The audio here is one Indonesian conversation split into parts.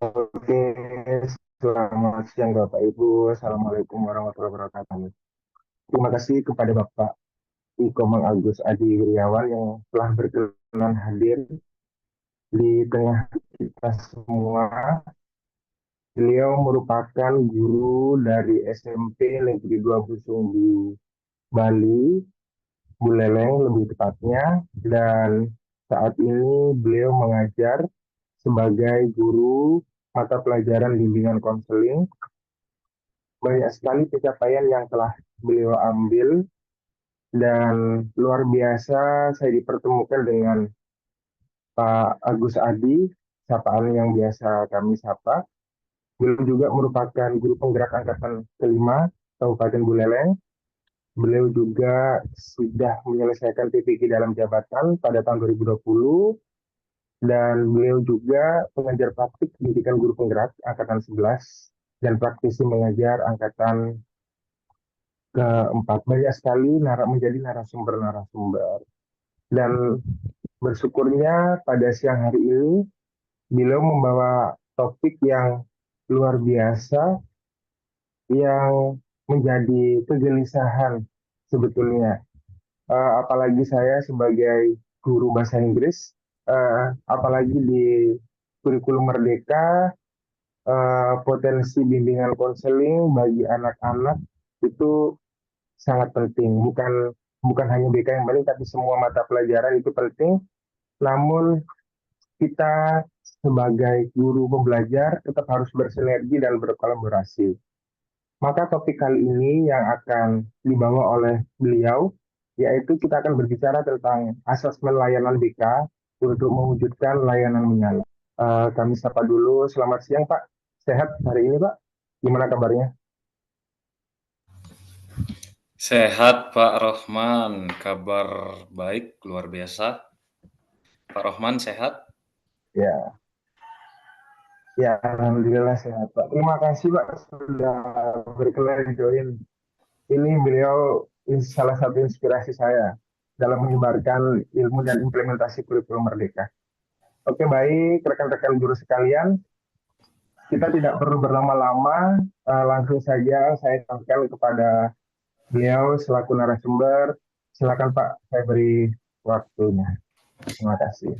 Oke, selamat siang Bapak Ibu. Assalamualaikum warahmatullahi wabarakatuh. Terima kasih kepada Bapak Komang Agus Adi Wirjawan yang telah berkenan hadir di tengah kita semua. Beliau merupakan guru dari SMP Negeri 2 Busung di Bali, Buleleng lebih tepatnya, dan saat ini beliau mengajar sebagai guru mata pelajaran bimbingan konseling. Banyak sekali pencapaian yang telah beliau ambil dan luar biasa saya dipertemukan dengan Pak Agus Adi, sapaan yang biasa kami sapa. Beliau juga merupakan guru penggerak angkatan kelima Kabupaten Buleleng. Beliau juga sudah menyelesaikan PPQ dalam jabatan pada tahun 2020 dan beliau juga pengajar praktik pendidikan guru penggerak angkatan 11 dan praktisi mengajar angkatan keempat. Banyak sekali menjadi narasumber-narasumber. Dan bersyukurnya pada siang hari ini beliau membawa topik yang luar biasa yang menjadi kegelisahan sebetulnya. Apalagi saya sebagai guru bahasa Inggris, apalagi di kurikulum Merdeka, potensi bimbingan konseling bagi anak-anak itu sangat penting. Bukan hanya BK yang penting, tapi semua mata pelajaran itu penting. Namun kita sebagai guru pembelajar tetap harus bersinergi dan berkolaborasi. Maka topik kali ini yang akan dibawa oleh beliau, yaitu kita akan berbicara tentang asesmen layanan BK untuk mewujudkan layanan menyala. Kami sapa dulu, selamat siang Pak. Sehat hari ini Pak? Gimana kabarnya? Sehat Pak Rohman, kabar baik luar biasa. Pak Rohman sehat? Ya, ya Alhamdulillah sehat Pak. Terima kasih Pak sudah berkenan join. Ini beliau salah satu inspirasi saya dalam menyebarkan ilmu dan implementasi kurikulum Merdeka. Oke, baik rekan-rekan guru sekalian, kita tidak perlu berlama-lama, langsung saja saya sampaikan kepada beliau selaku narasumber. Silakan Pak, saya beri waktunya. Terima kasih.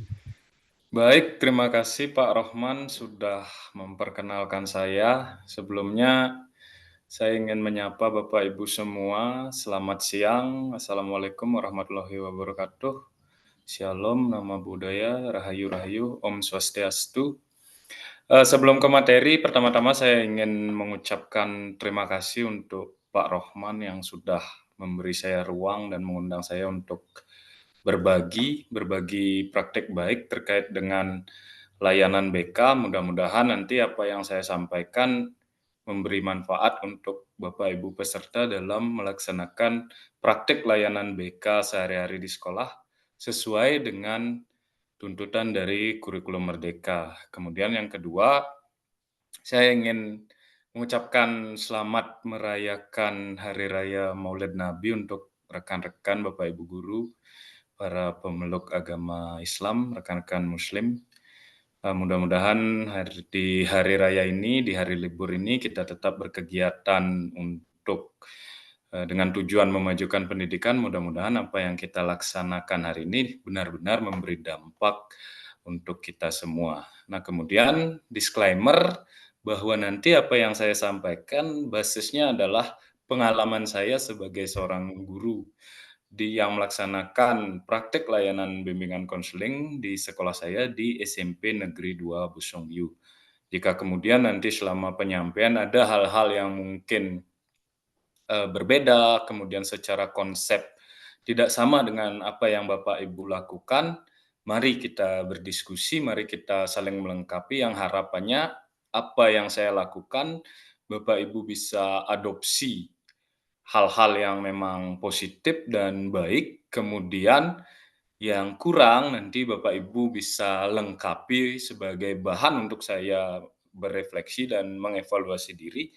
Baik, terima kasih Pak Rohman sudah memperkenalkan saya. Sebelumnya saya ingin menyapa Bapak Ibu semua. Selamat siang. Assalamualaikum warahmatullahi wabarakatuh. Shalom, nama budaya, rahayu rahayu, Om Swastiastu. Sebelum ke materi, pertama-tama saya ingin mengucapkan terima kasih untuk Pak Rohman yang sudah memberi saya ruang dan mengundang saya untuk berbagi praktek baik terkait dengan layanan BK. Mudah-mudahan nanti apa yang saya sampaikan memberi manfaat untuk Bapak Ibu peserta dalam melaksanakan praktek layanan BK sehari-hari di sekolah sesuai dengan tuntutan dari kurikulum Merdeka. Kemudian yang kedua, saya ingin mengucapkan selamat merayakan Hari Raya Maulid Nabi untuk rekan-rekan Bapak Ibu guru, para pemeluk agama Islam, rekan-rekan Muslim. Mudah-mudahan di hari raya ini, di hari libur ini kita tetap berkegiatan untuk dengan tujuan memajukan pendidikan. Mudah-mudahan apa yang kita laksanakan hari ini benar-benar memberi dampak untuk kita semua. Nah, kemudian disclaimer bahwa nanti apa yang saya sampaikan basisnya adalah pengalaman saya sebagai seorang guru yang melaksanakan praktek layanan bimbingan konseling di sekolah saya di SMP Negeri 2 Busongyu. Jika kemudian nanti selama penyampaian ada hal-hal yang mungkin berbeda, kemudian secara konsep tidak sama dengan apa yang Bapak Ibu lakukan, mari kita berdiskusi, mari kita saling melengkapi yang harapannya apa yang saya lakukan Bapak Ibu bisa adopsi hal-hal yang memang positif dan baik, kemudian yang kurang nanti Bapak Ibu bisa lengkapi sebagai bahan untuk saya berefleksi dan mengevaluasi diri,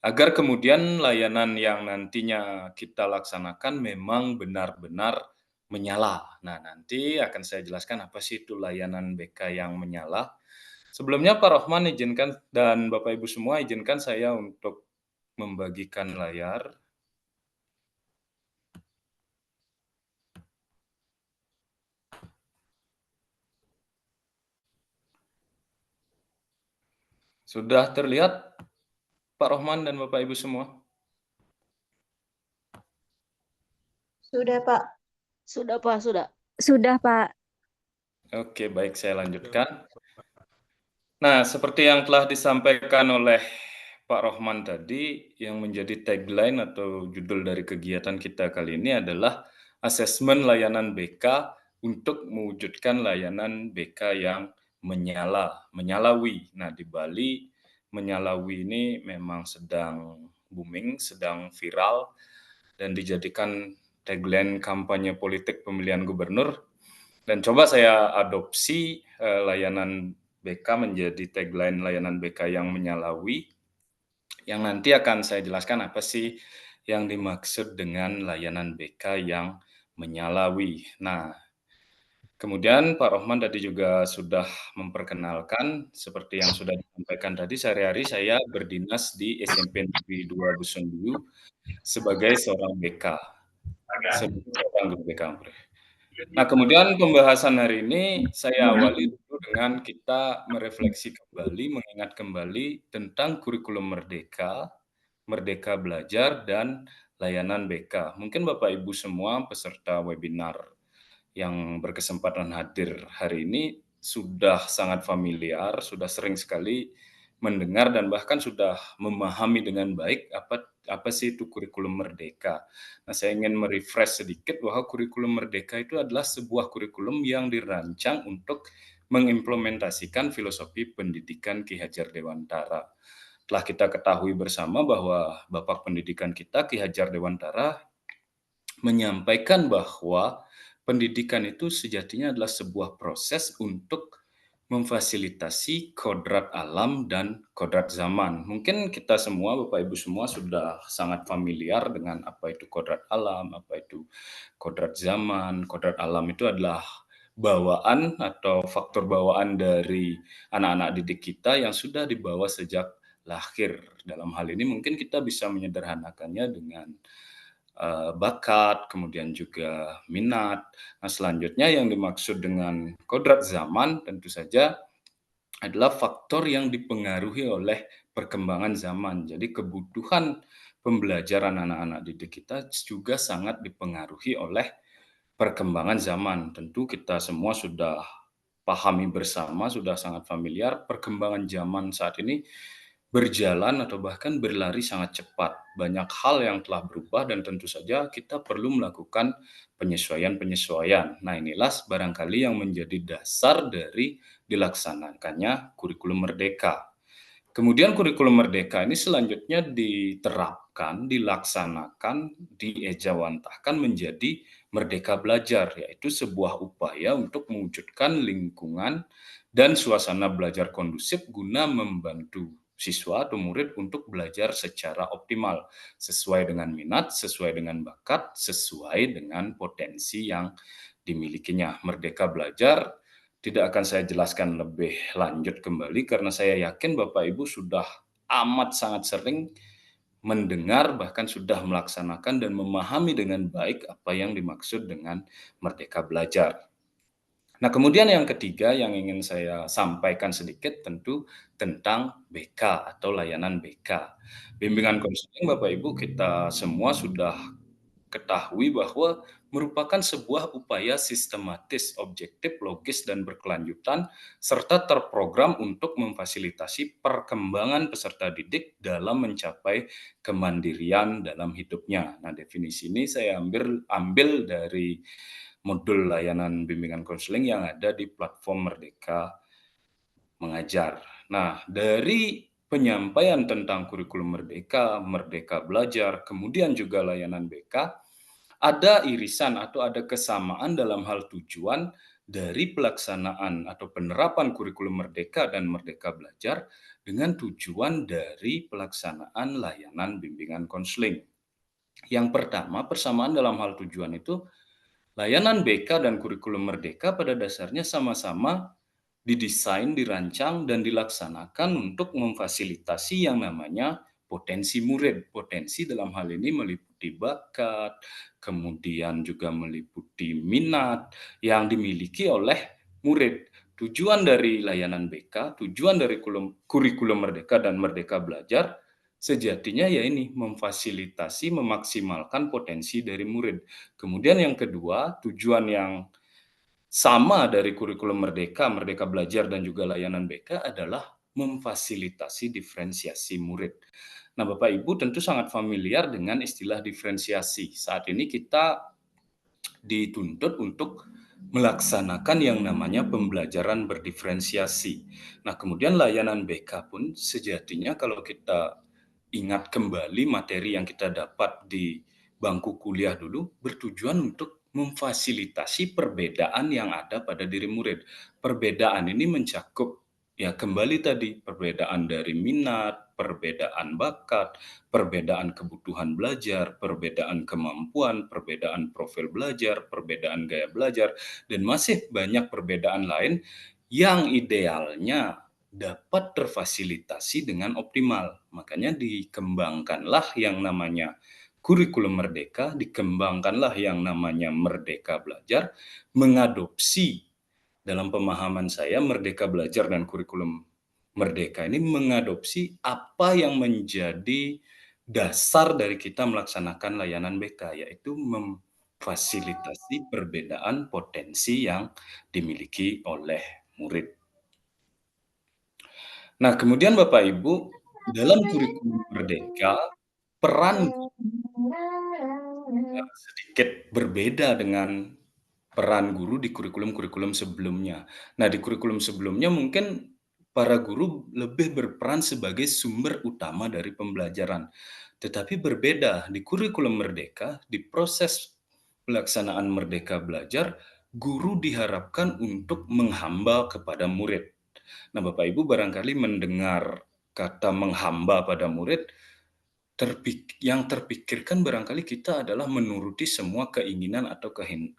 agar kemudian layanan yang nantinya kita laksanakan memang benar-benar menyala. Nah, nanti akan saya jelaskan apa sih itu layanan BK yang menyala. Sebelumnya Pak Rohman izinkan dan Bapak Ibu semua izinkan saya untuk membagikan layar. Sudah terlihat Pak Rohman dan Bapak Ibu semua? Sudah, Pak. Sudah, Pak, sudah. Sudah, Pak. Oke, baik, saya lanjutkan. Nah, seperti yang telah disampaikan oleh Pak Rohman tadi, yang menjadi tagline atau judul dari kegiatan kita kali ini adalah asesmen layanan BK untuk mewujudkan layanan BK yang menyalawi. Nah, di Bali, menyalawi ini memang sedang booming, sedang viral, dan dijadikan tagline kampanye politik pemilihan gubernur. Dan coba saya adopsi layanan BK menjadi tagline layanan BK yang menyalawi, yang nanti akan saya jelaskan apa sih yang dimaksud dengan layanan BK yang menyalawi. Nah, kemudian Pak Rohman tadi juga sudah memperkenalkan, seperti yang sudah disampaikan tadi, sehari-hari saya berdinas di SMP Negeri 2 Busundiyu sebagai seorang BK, sebagai seorang guru BK. Nah, kemudian pembahasan hari ini saya awali dulu dengan kita merefleksi kembali, mengingat kembali tentang kurikulum Merdeka, Merdeka Belajar, dan layanan BK. Mungkin Bapak Ibu semua peserta webinar yang berkesempatan hadir hari ini sudah sangat familiar, sudah sering sekali mendengar dan bahkan sudah memahami dengan baik apa sih itu kurikulum Merdeka. Nah, saya ingin merefresh sedikit bahwa kurikulum Merdeka itu adalah sebuah kurikulum yang dirancang untuk mengimplementasikan filosofi pendidikan Ki Hajar Dewantara. Telah kita ketahui bersama bahwa Bapak Pendidikan kita, Ki Hajar Dewantara, menyampaikan bahwa pendidikan itu sejatinya adalah sebuah proses untuk memfasilitasi kodrat alam dan kodrat zaman. Mungkin kita semua, Bapak Ibu semua sudah sangat familiar dengan apa itu kodrat alam, apa itu kodrat zaman. Kodrat alam itu adalah bawaan atau faktor bawaan dari anak-anak didik kita yang sudah dibawa sejak lahir. Dalam hal ini mungkin kita bisa menyederhanakannya dengan bakat, kemudian juga minat. Nah, selanjutnya yang dimaksud dengan kodrat zaman tentu saja adalah faktor yang dipengaruhi oleh perkembangan zaman. Jadi kebutuhan pembelajaran anak-anak didik kita juga sangat dipengaruhi oleh perkembangan zaman. Tentu kita semua sudah pahami bersama, sudah sangat familiar, perkembangan zaman saat ini berjalan atau bahkan berlari sangat cepat. Banyak hal yang telah berubah dan tentu saja kita perlu melakukan penyesuaian-penyesuaian. Nah, inilah barangkali yang menjadi dasar dari dilaksanakannya kurikulum Merdeka. Kemudian kurikulum Merdeka ini selanjutnya diterapkan, dilaksanakan, diejawantahkan menjadi Merdeka Belajar, yaitu sebuah upaya untuk mewujudkan lingkungan dan suasana belajar kondusif guna membantu siswa atau murid untuk belajar secara optimal, sesuai dengan minat, sesuai dengan bakat, sesuai dengan potensi yang dimilikinya. Merdeka Belajar tidak akan saya jelaskan lebih lanjut kembali karena saya yakin Bapak Ibu sudah amat sangat sering mendengar, bahkan sudah melaksanakan dan memahami dengan baik apa yang dimaksud dengan Merdeka Belajar. Nah, kemudian yang ketiga yang ingin saya sampaikan sedikit tentu tentang BK atau layanan BK. Bimbingan konseling Bapak Ibu kita semua sudah ketahui bahwa merupakan sebuah upaya sistematis, objektif, logis, dan berkelanjutan, serta terprogram untuk memfasilitasi perkembangan peserta didik dalam mencapai kemandirian dalam hidupnya. Nah, definisi ini saya ambil dari modul layanan bimbingan konseling yang ada di platform Merdeka Mengajar. Nah, dari penyampaian tentang kurikulum Merdeka, Merdeka Belajar, kemudian juga layanan BK, ada irisan atau ada kesamaan dalam hal tujuan dari pelaksanaan atau penerapan kurikulum Merdeka dan Merdeka Belajar dengan tujuan dari pelaksanaan layanan bimbingan konseling. Yang pertama, persamaan dalam hal tujuan itu, layanan BK dan kurikulum Merdeka pada dasarnya sama-sama didesain, dirancang, dan dilaksanakan untuk memfasilitasi yang namanya potensi murid. Potensi dalam hal ini meliputi bakat, kemudian juga meliputi minat yang dimiliki oleh murid. Tujuan dari layanan BK, tujuan dari kurikulum Merdeka dan Merdeka Belajar, sejatinya ya ini, memfasilitasi, memaksimalkan potensi dari murid. Kemudian yang kedua, tujuan yang sama dari kurikulum Merdeka, Merdeka Belajar, dan juga layanan BK adalah memfasilitasi diferensiasi murid. Nah, Bapak Ibu tentu sangat familiar dengan istilah diferensiasi. Saat ini kita dituntut untuk melaksanakan yang namanya pembelajaran berdiferensiasi. Nah, kemudian layanan BK pun sejatinya kalau kita ingat kembali materi yang kita dapat di bangku kuliah dulu, bertujuan untuk memfasilitasi perbedaan yang ada pada diri murid. Perbedaan ini mencakup ya kembali tadi perbedaan dari minat, perbedaan bakat, perbedaan kebutuhan belajar, perbedaan kemampuan, perbedaan profil belajar, perbedaan gaya belajar, dan masih banyak perbedaan lain yang idealnya dapat terfasilitasi dengan optimal. Makanya dikembangkanlah yang namanya kurikulum Merdeka, dikembangkanlah yang namanya Merdeka Belajar, mengadopsi dalam pemahaman saya Merdeka Belajar dan kurikulum Merdeka ini mengadopsi apa yang menjadi dasar dari kita melaksanakan layanan BK, yaitu memfasilitasi perbedaan potensi yang dimiliki oleh murid. Nah, kemudian Bapak Ibu, dalam kurikulum Merdeka, peran sedikit berbeda dengan peran guru di kurikulum-kurikulum sebelumnya. Nah, di kurikulum sebelumnya mungkin para guru lebih berperan sebagai sumber utama dari pembelajaran. Tetapi berbeda di kurikulum Merdeka, di proses pelaksanaan Merdeka Belajar, guru diharapkan untuk menghamba kepada murid. Nah, Bapak Ibu barangkali mendengar kata menghamba pada murid, yang terpikirkan barangkali kita adalah menuruti semua keinginan atau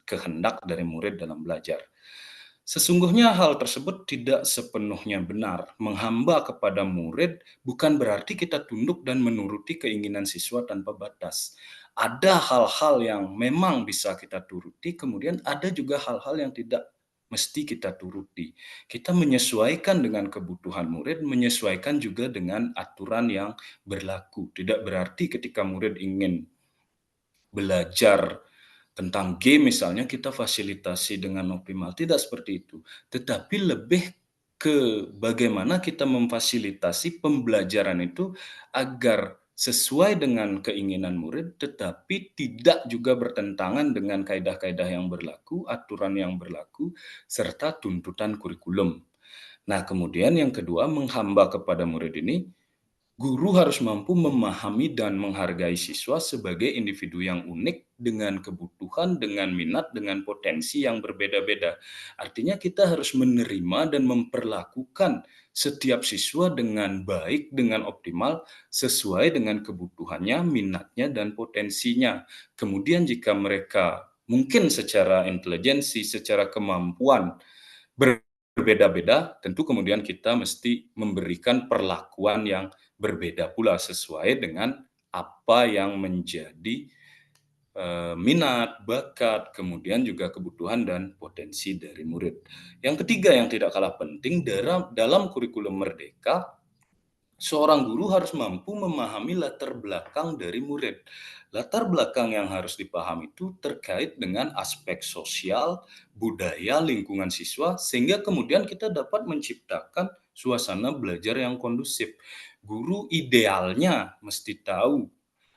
kehendak dari murid dalam belajar. Sesungguhnya hal tersebut tidak sepenuhnya benar. Menghamba kepada murid bukan berarti kita tunduk dan menuruti keinginan siswa tanpa batas. Ada hal-hal yang memang bisa kita turuti, kemudian ada juga hal-hal yang tidak mesti kita turuti. Kita menyesuaikan dengan kebutuhan murid, menyesuaikan juga dengan aturan yang berlaku. Tidak berarti ketika murid ingin belajar tentang game misalnya kita fasilitasi dengan optimal. Tidak seperti itu. Tetapi lebih ke bagaimana kita memfasilitasi pembelajaran itu agar sesuai dengan keinginan murid, tetapi tidak juga bertentangan dengan kaidah-kaidah yang berlaku, aturan yang berlaku, serta tuntutan kurikulum. Nah, kemudian yang kedua, menghamba kepada murid ini, guru harus mampu memahami dan menghargai siswa sebagai individu yang unik dengan kebutuhan, dengan minat, dengan potensi yang berbeda-beda. Artinya kita harus menerima dan memperlakukan setiap siswa dengan baik, dengan optimal, sesuai dengan kebutuhannya, minatnya, dan potensinya. Kemudian jika mereka mungkin secara intelijensi, secara kemampuan berbeda-beda, tentu kemudian kita mesti memberikan perlakuan yang berbeda pula sesuai dengan apa yang menjadi minat, bakat, kemudian juga kebutuhan dan potensi dari murid. Yang ketiga yang tidak kalah penting, dalam kurikulum Merdeka, seorang guru harus mampu memahami latar belakang dari murid. Latar belakang yang harus dipahami itu terkait dengan aspek sosial, budaya, lingkungan siswa, sehingga kemudian kita dapat menciptakan suasana belajar yang kondusif. Guru idealnya mesti tahu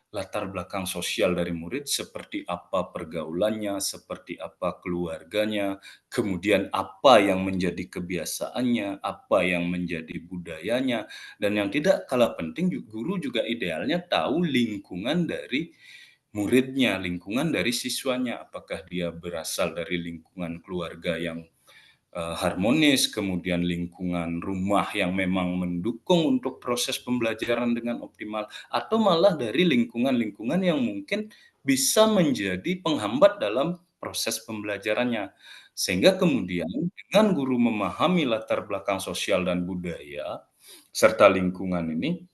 latar belakang sosial dari murid, seperti apa pergaulannya, seperti apa keluarganya, kemudian apa yang menjadi kebiasaannya, apa yang menjadi budayanya, dan yang tidak kalah penting guru juga idealnya tahu lingkungan dari muridnya, lingkungan dari siswanya, apakah dia berasal dari lingkungan keluarga yang harmonis, kemudian lingkungan rumah yang memang mendukung untuk proses pembelajaran dengan optimal, atau malah dari lingkungan-lingkungan yang mungkin bisa menjadi penghambat dalam proses pembelajarannya. Sehingga kemudian dengan guru memahami latar belakang sosial dan budaya serta lingkungan ini,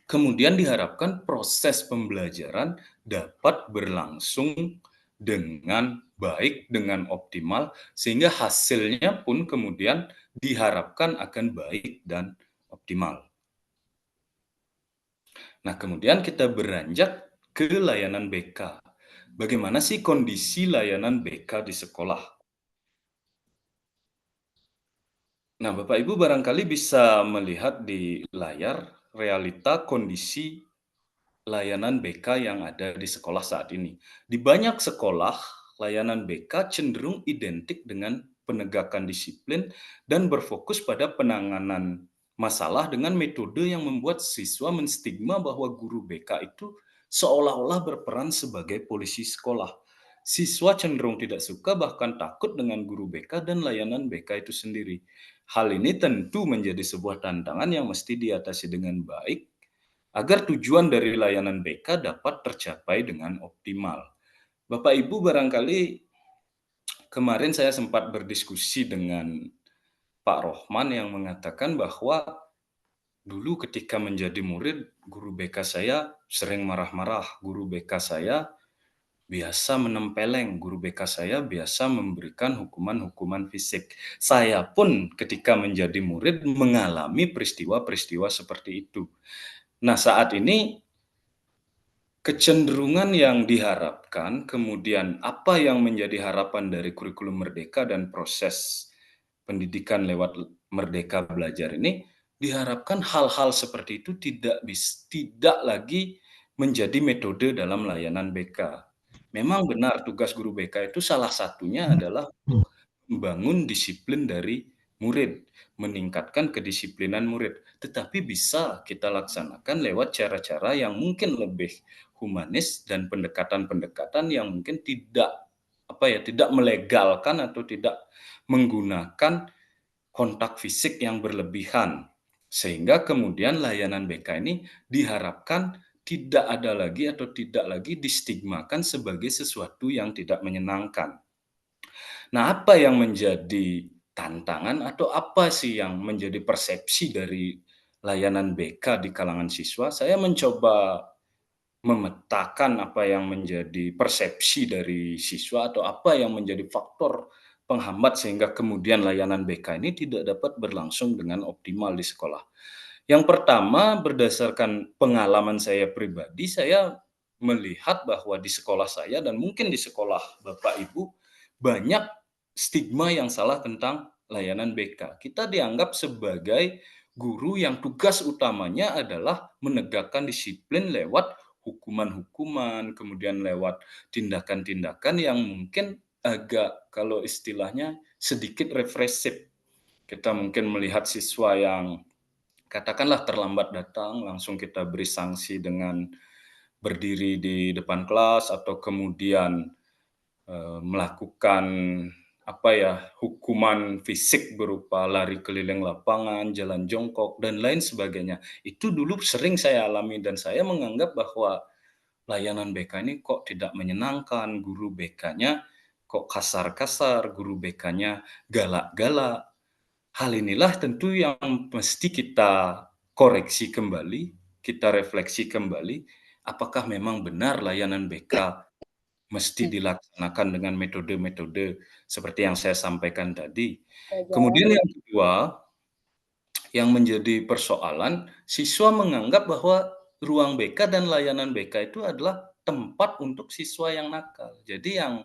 kemudian diharapkan proses pembelajaran dapat berlangsung dengan baik, dengan optimal, sehingga hasilnya pun kemudian diharapkan akan baik dan optimal. Nah, kemudian kita beranjak ke layanan BK. Bagaimana sih kondisi layanan BK di sekolah? Nah, Bapak Ibu barangkali bisa melihat di layar realita kondisi layanan BK yang ada di sekolah saat ini. Di banyak sekolah, layanan BK cenderung identik dengan penegakan disiplin dan berfokus pada penanganan masalah dengan metode yang membuat siswa menstigma bahwa guru BK itu seolah-olah berperan sebagai polisi sekolah. Siswa cenderung tidak suka bahkan takut dengan guru BK dan layanan BK itu sendiri. Hal ini tentu menjadi sebuah tantangan yang mesti diatasi dengan baik agar tujuan dari layanan BK dapat tercapai dengan optimal. Bapak Ibu barangkali kemarin saya sempat berdiskusi dengan Pak Rohman yang mengatakan bahwa dulu ketika menjadi murid, guru BK saya sering marah-marah, guru BK saya biasa menempeleng, guru BK saya biasa memberikan hukuman-hukuman fisik. Saya pun ketika menjadi murid mengalami peristiwa-peristiwa seperti itu. Nah, saat ini kecenderungan yang diharapkan, kemudian apa yang menjadi harapan dari kurikulum Merdeka dan proses pendidikan lewat Merdeka Belajar ini, diharapkan hal-hal seperti itu tidak lagi menjadi metode dalam layanan BK. Memang benar tugas guru BK itu salah satunya adalah untuk membangun disiplin dari murid, meningkatkan kedisiplinan murid. Tetapi bisa kita laksanakan lewat cara-cara yang mungkin lebih humanis dan pendekatan-pendekatan yang mungkin tidak melegalkan atau tidak menggunakan kontak fisik yang berlebihan. Sehingga kemudian layanan BK ini diharapkan tidak ada lagi atau tidak lagi distigmakan sebagai sesuatu yang tidak menyenangkan. Nah, apa yang menjadi tantangan atau apa sih yang menjadi persepsi dari layanan BK di kalangan siswa? Saya mencoba memetakan apa yang menjadi persepsi dari siswa atau apa yang menjadi faktor penghambat sehingga kemudian layanan BK ini tidak dapat berlangsung dengan optimal di sekolah. Yang pertama, berdasarkan pengalaman saya pribadi, saya melihat bahwa di sekolah saya dan mungkin di sekolah Bapak Ibu, banyak stigma yang salah tentang layanan BK. Kita dianggap sebagai guru yang tugas utamanya adalah menegakkan disiplin lewat hukuman-hukuman, kemudian lewat tindakan-tindakan yang mungkin agak, kalau istilahnya, sedikit represif. Kita mungkin melihat siswa yang katakanlah terlambat datang, langsung kita beri sanksi dengan berdiri di depan kelas atau kemudian melakukan hukuman fisik berupa lari keliling lapangan, jalan jongkok dan lain sebagainya. Itu dulu sering saya alami dan saya menganggap bahwa layanan BK ini kok tidak menyenangkan, guru BK-nya kok kasar-kasar, guru BK-nya galak-galak. Hal inilah tentu yang mesti kita koreksi kembali, kita refleksi kembali, apakah memang benar layanan BK mesti dilaksanakan dengan metode-metode seperti yang saya sampaikan tadi. Kemudian yang kedua, yang menjadi persoalan, siswa menganggap bahwa ruang BK dan layanan BK itu adalah tempat untuk siswa yang nakal. Jadi yang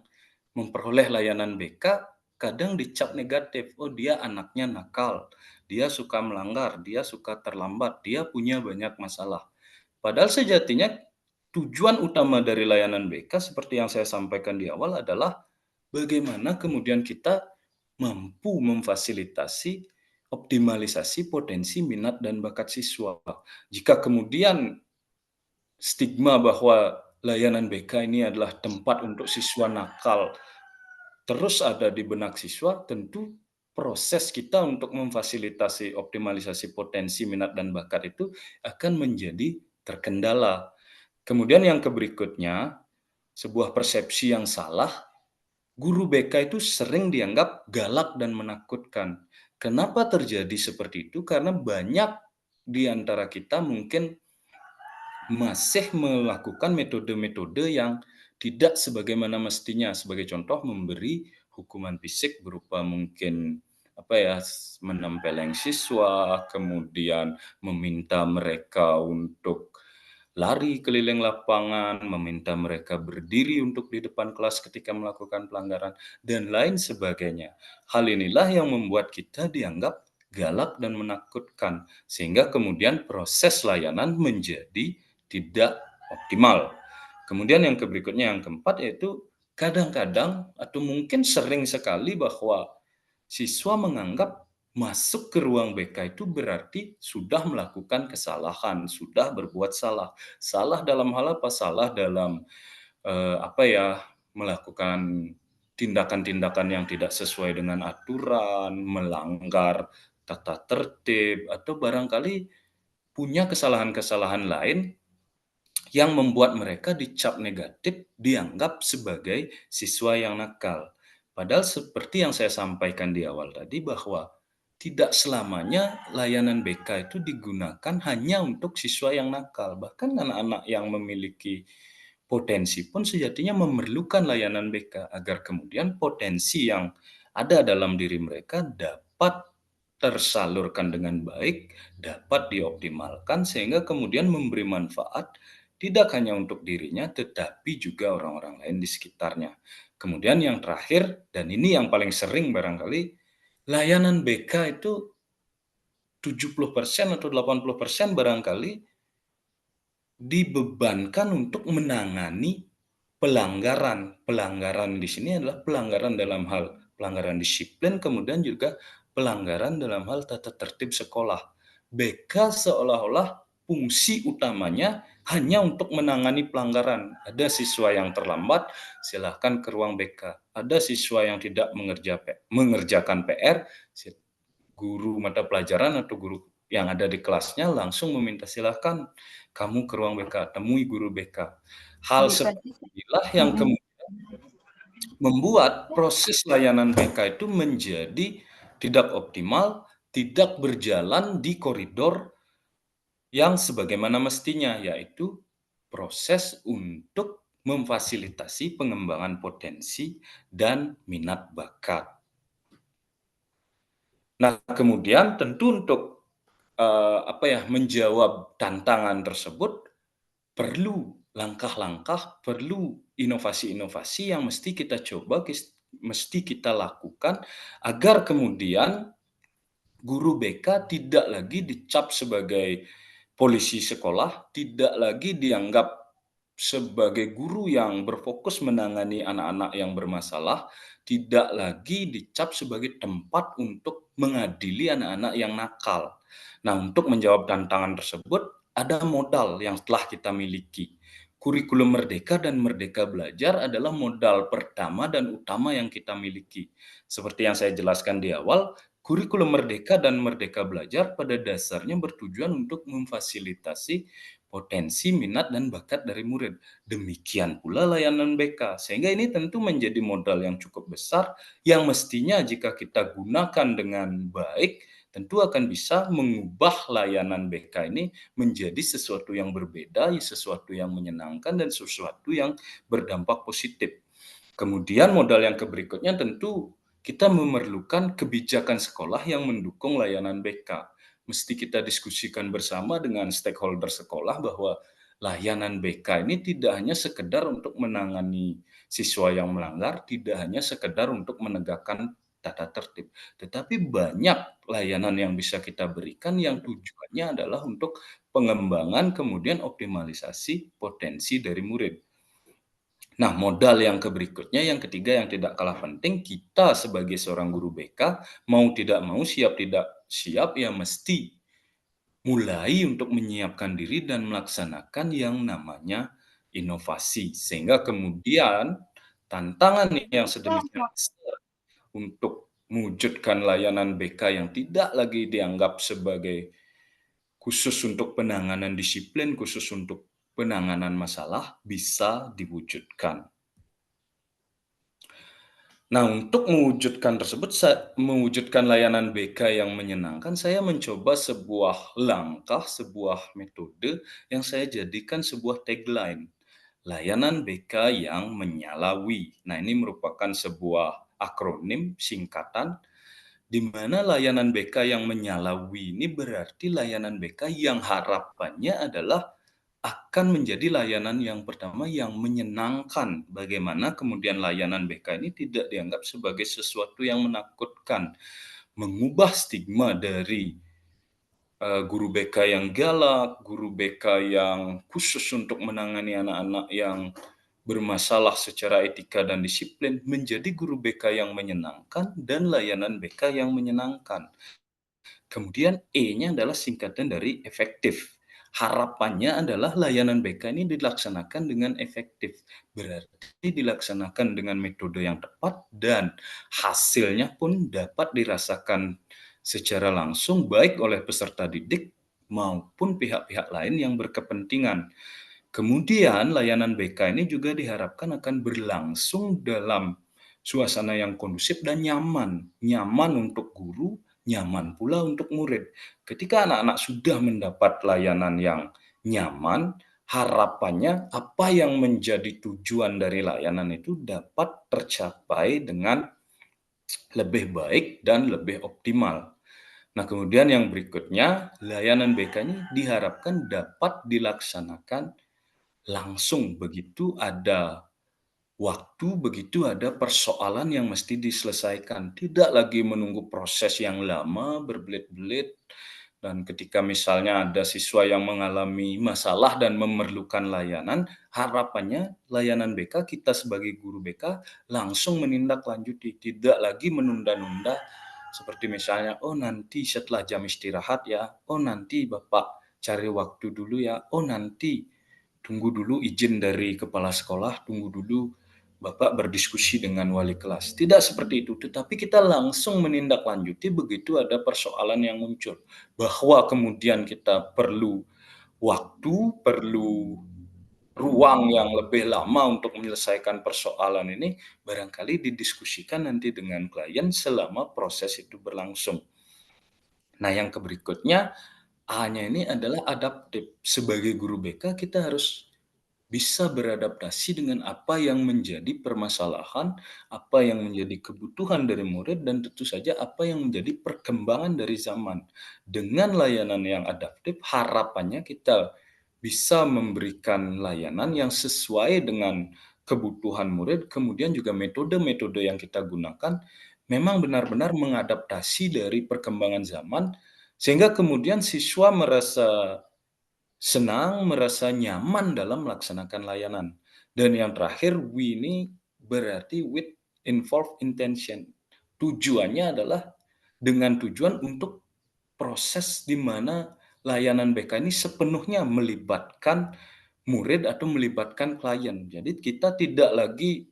memperoleh layanan BK kadang dicap negatif, oh dia anaknya nakal, dia suka melanggar, dia suka terlambat, dia punya banyak masalah. Padahal sejatinya tujuan utama dari layanan BK seperti yang saya sampaikan di awal adalah bagaimana kemudian kita mampu memfasilitasi optimalisasi potensi minat dan bakat siswa. Jika kemudian stigma bahwa layanan BK ini adalah tempat untuk siswa nakal terus ada di benak siswa, tentu proses kita untuk memfasilitasi optimalisasi potensi minat dan bakat itu akan menjadi terkendala. Kemudian yang berikutnya, sebuah persepsi yang salah guru BK itu sering dianggap galak dan menakutkan. Kenapa terjadi seperti itu? Karena banyak di antara kita mungkin masih melakukan metode-metode yang tidak sebagaimana mestinya. Sebagai contoh, memberi hukuman fisik berupa mungkin menempeleng siswa, kemudian meminta mereka untuk lari keliling lapangan, meminta mereka berdiri untuk di depan kelas ketika melakukan pelanggaran, dan lain sebagainya. Hal inilah yang membuat kita dianggap galak dan menakutkan, sehingga kemudian proses layanan menjadi tidak optimal. Kemudian yang berikutnya, yang keempat, yaitu kadang-kadang atau mungkin sering sekali bahwa siswa menganggap masuk ke ruang BK itu berarti sudah melakukan kesalahan, sudah berbuat salah. Salah dalam hal apa? Salah dalam melakukan tindakan-tindakan yang tidak sesuai dengan aturan, melanggar tata tertib, atau barangkali punya kesalahan-kesalahan lain yang membuat mereka dicap negatif, dianggap sebagai siswa yang nakal. Padahal seperti yang saya sampaikan di awal tadi, bahwa tidak selamanya layanan BK itu digunakan hanya untuk siswa yang nakal. Bahkan anak-anak yang memiliki potensi pun sejatinya memerlukan layanan BK agar kemudian potensi yang ada dalam diri mereka dapat tersalurkan dengan baik, dapat dioptimalkan, sehingga kemudian memberi manfaat tidak hanya untuk dirinya, tetapi juga orang-orang lain di sekitarnya. Kemudian yang terakhir, dan ini yang paling sering barangkali, layanan BK itu 70% atau 80% barangkali dibebankan untuk menangani pelanggaran. Pelanggaran di sini adalah pelanggaran dalam hal pelanggaran disiplin, kemudian juga pelanggaran dalam hal tata tertib sekolah. BK seolah-olah fungsi utamanya hanya untuk menangani pelanggaran. Ada siswa yang terlambat, silahkan ke ruang BK. Ada siswa yang tidak mengerjakan PR, guru mata pelajaran atau guru yang ada di kelasnya langsung meminta silahkan kamu ke ruang BK, temui guru BK. Hal seperti inilah yang kemudian membuat proses layanan BK itu menjadi tidak optimal, tidak berjalan di koridor yang sebagaimana mestinya, yaitu proses untuk memfasilitasi pengembangan potensi dan minat bakat. Nah, kemudian tentu untuk menjawab tantangan tersebut perlu langkah-langkah, perlu inovasi-inovasi yang mesti kita coba, mesti kita lakukan agar kemudian guru BK tidak lagi dicap sebagai polisi sekolah, tidak lagi dianggap sebagai guru yang berfokus menangani anak-anak yang bermasalah, tidak lagi dicap sebagai tempat untuk mengadili anak-anak yang nakal. Nah, untuk menjawab tantangan tersebut, ada modal yang telah kita miliki. Kurikulum Merdeka dan Merdeka Belajar adalah modal pertama dan utama yang kita miliki. Seperti yang saya jelaskan di awal, kurikulum Merdeka dan Merdeka Belajar pada dasarnya bertujuan untuk memfasilitasi potensi, minat, dan bakat dari murid. Demikian pula layanan BK. Sehingga ini tentu menjadi modal yang cukup besar, yang mestinya jika kita gunakan dengan baik, tentu akan bisa mengubah layanan BK ini menjadi sesuatu yang berbeda, sesuatu yang menyenangkan, dan sesuatu yang berdampak positif. Kemudian modal yang berikutnya tentu kita memerlukan kebijakan sekolah yang mendukung layanan BK. Mesti kita diskusikan bersama dengan stakeholder sekolah bahwa layanan BK ini tidak hanya sekedar untuk menangani siswa yang melanggar, tidak hanya sekedar untuk menegakkan tata tertib, tetapi banyak layanan yang bisa kita berikan yang tujuannya adalah untuk pengembangan kemudian optimalisasi potensi dari murid. Nah, modal yang berikutnya, yang ketiga, yang tidak kalah penting, kita sebagai seorang guru BK, mau tidak mau, siap tidak siap, ya mesti mulai untuk menyiapkan diri dan melaksanakan yang namanya inovasi. Sehingga kemudian tantangan yang sedemikian besar untuk mewujudkan layanan BK yang tidak lagi dianggap sebagai khusus untuk penanganan disiplin, khusus untuk penanganan masalah, bisa diwujudkan. Nah, untuk mewujudkan layanan BK yang menyenangkan, saya mencoba sebuah langkah, sebuah metode yang saya jadikan sebuah tagline, layanan BK yang menyalawi. Nah, ini merupakan sebuah akronim singkatan di mana layanan BK yang menyalawi ini berarti layanan BK yang harapannya adalah akan menjadi layanan yang pertama yang menyenangkan. Bagaimana kemudian layanan BK ini tidak dianggap sebagai sesuatu yang menakutkan, mengubah stigma dari guru BK yang galak, guru BK yang khusus untuk menangani anak-anak yang bermasalah secara etika dan disiplin, menjadi guru BK yang menyenangkan dan layanan BK yang menyenangkan. Kemudian E-nya adalah singkatan dari efektif. Harapannya adalah layanan BK ini dilaksanakan dengan efektif, berarti dilaksanakan dengan metode yang tepat dan hasilnya pun dapat dirasakan secara langsung baik oleh peserta didik maupun pihak-pihak lain yang berkepentingan. Kemudian layanan BK ini juga diharapkan akan berlangsung dalam suasana yang kondusif dan nyaman. Nyaman untuk guru, nyaman pula untuk murid. Ketika anak-anak sudah mendapat layanan yang nyaman, harapannya apa yang menjadi tujuan dari layanan itu dapat tercapai dengan lebih baik dan lebih optimal. Nah, kemudian yang berikutnya, layanan BK ini diharapkan dapat dilaksanakan langsung begitu ada waktu, begitu ada persoalan yang mesti diselesaikan. Tidak lagi menunggu proses yang lama, berbelit-belit, dan ketika misalnya ada siswa yang mengalami masalah dan memerlukan layanan, harapannya layanan BK, kita sebagai guru BK langsung menindaklanjuti, tidak lagi menunda-nunda, seperti misalnya, oh nanti setelah jam istirahat ya, oh nanti Bapak cari waktu dulu ya, oh nanti tunggu dulu izin dari kepala sekolah, tunggu dulu Bapak berdiskusi dengan wali kelas. Tidak seperti itu, tetapi kita langsung menindaklanjuti begitu ada persoalan yang muncul. Bahwa kemudian kita perlu waktu, perlu ruang yang lebih lama untuk menyelesaikan persoalan ini, barangkali didiskusikan nanti dengan klien selama proses itu berlangsung. Nah, yang berikutnya, A-nya ini adalah adaptif. Sebagai guru BK, kita harus bisa beradaptasi dengan apa yang menjadi permasalahan, apa yang menjadi kebutuhan dari murid, dan tentu saja apa yang menjadi perkembangan dari zaman. Dengan layanan yang adaptif, harapannya kita bisa memberikan layanan yang sesuai dengan kebutuhan murid, kemudian juga metode-metode yang kita gunakan memang benar-benar mengadaptasi dari perkembangan zaman, sehingga kemudian siswa merasa senang, merasa nyaman dalam melaksanakan layanan. Dan yang terakhir, we ini berarti with involved intention. Tujuannya adalah dengan tujuan untuk proses di mana layanan BK ini sepenuhnya melibatkan murid atau melibatkan klien. Jadi kita tidak lagi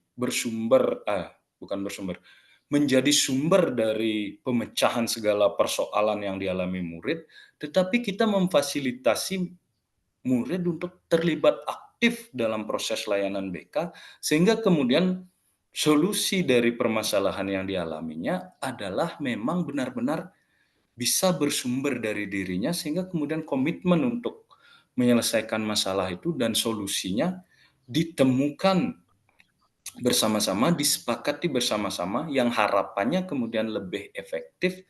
menjadi sumber dari pemecahan segala persoalan yang dialami murid, tetapi kita memfasilitasi murid untuk terlibat aktif dalam proses layanan BK, sehingga kemudian solusi dari permasalahan yang dialaminya adalah memang benar-benar bisa bersumber dari dirinya, sehingga kemudian komitmen untuk menyelesaikan masalah itu dan solusinya ditemukan bersama-sama, disepakati bersama-sama, yang harapannya kemudian lebih efektif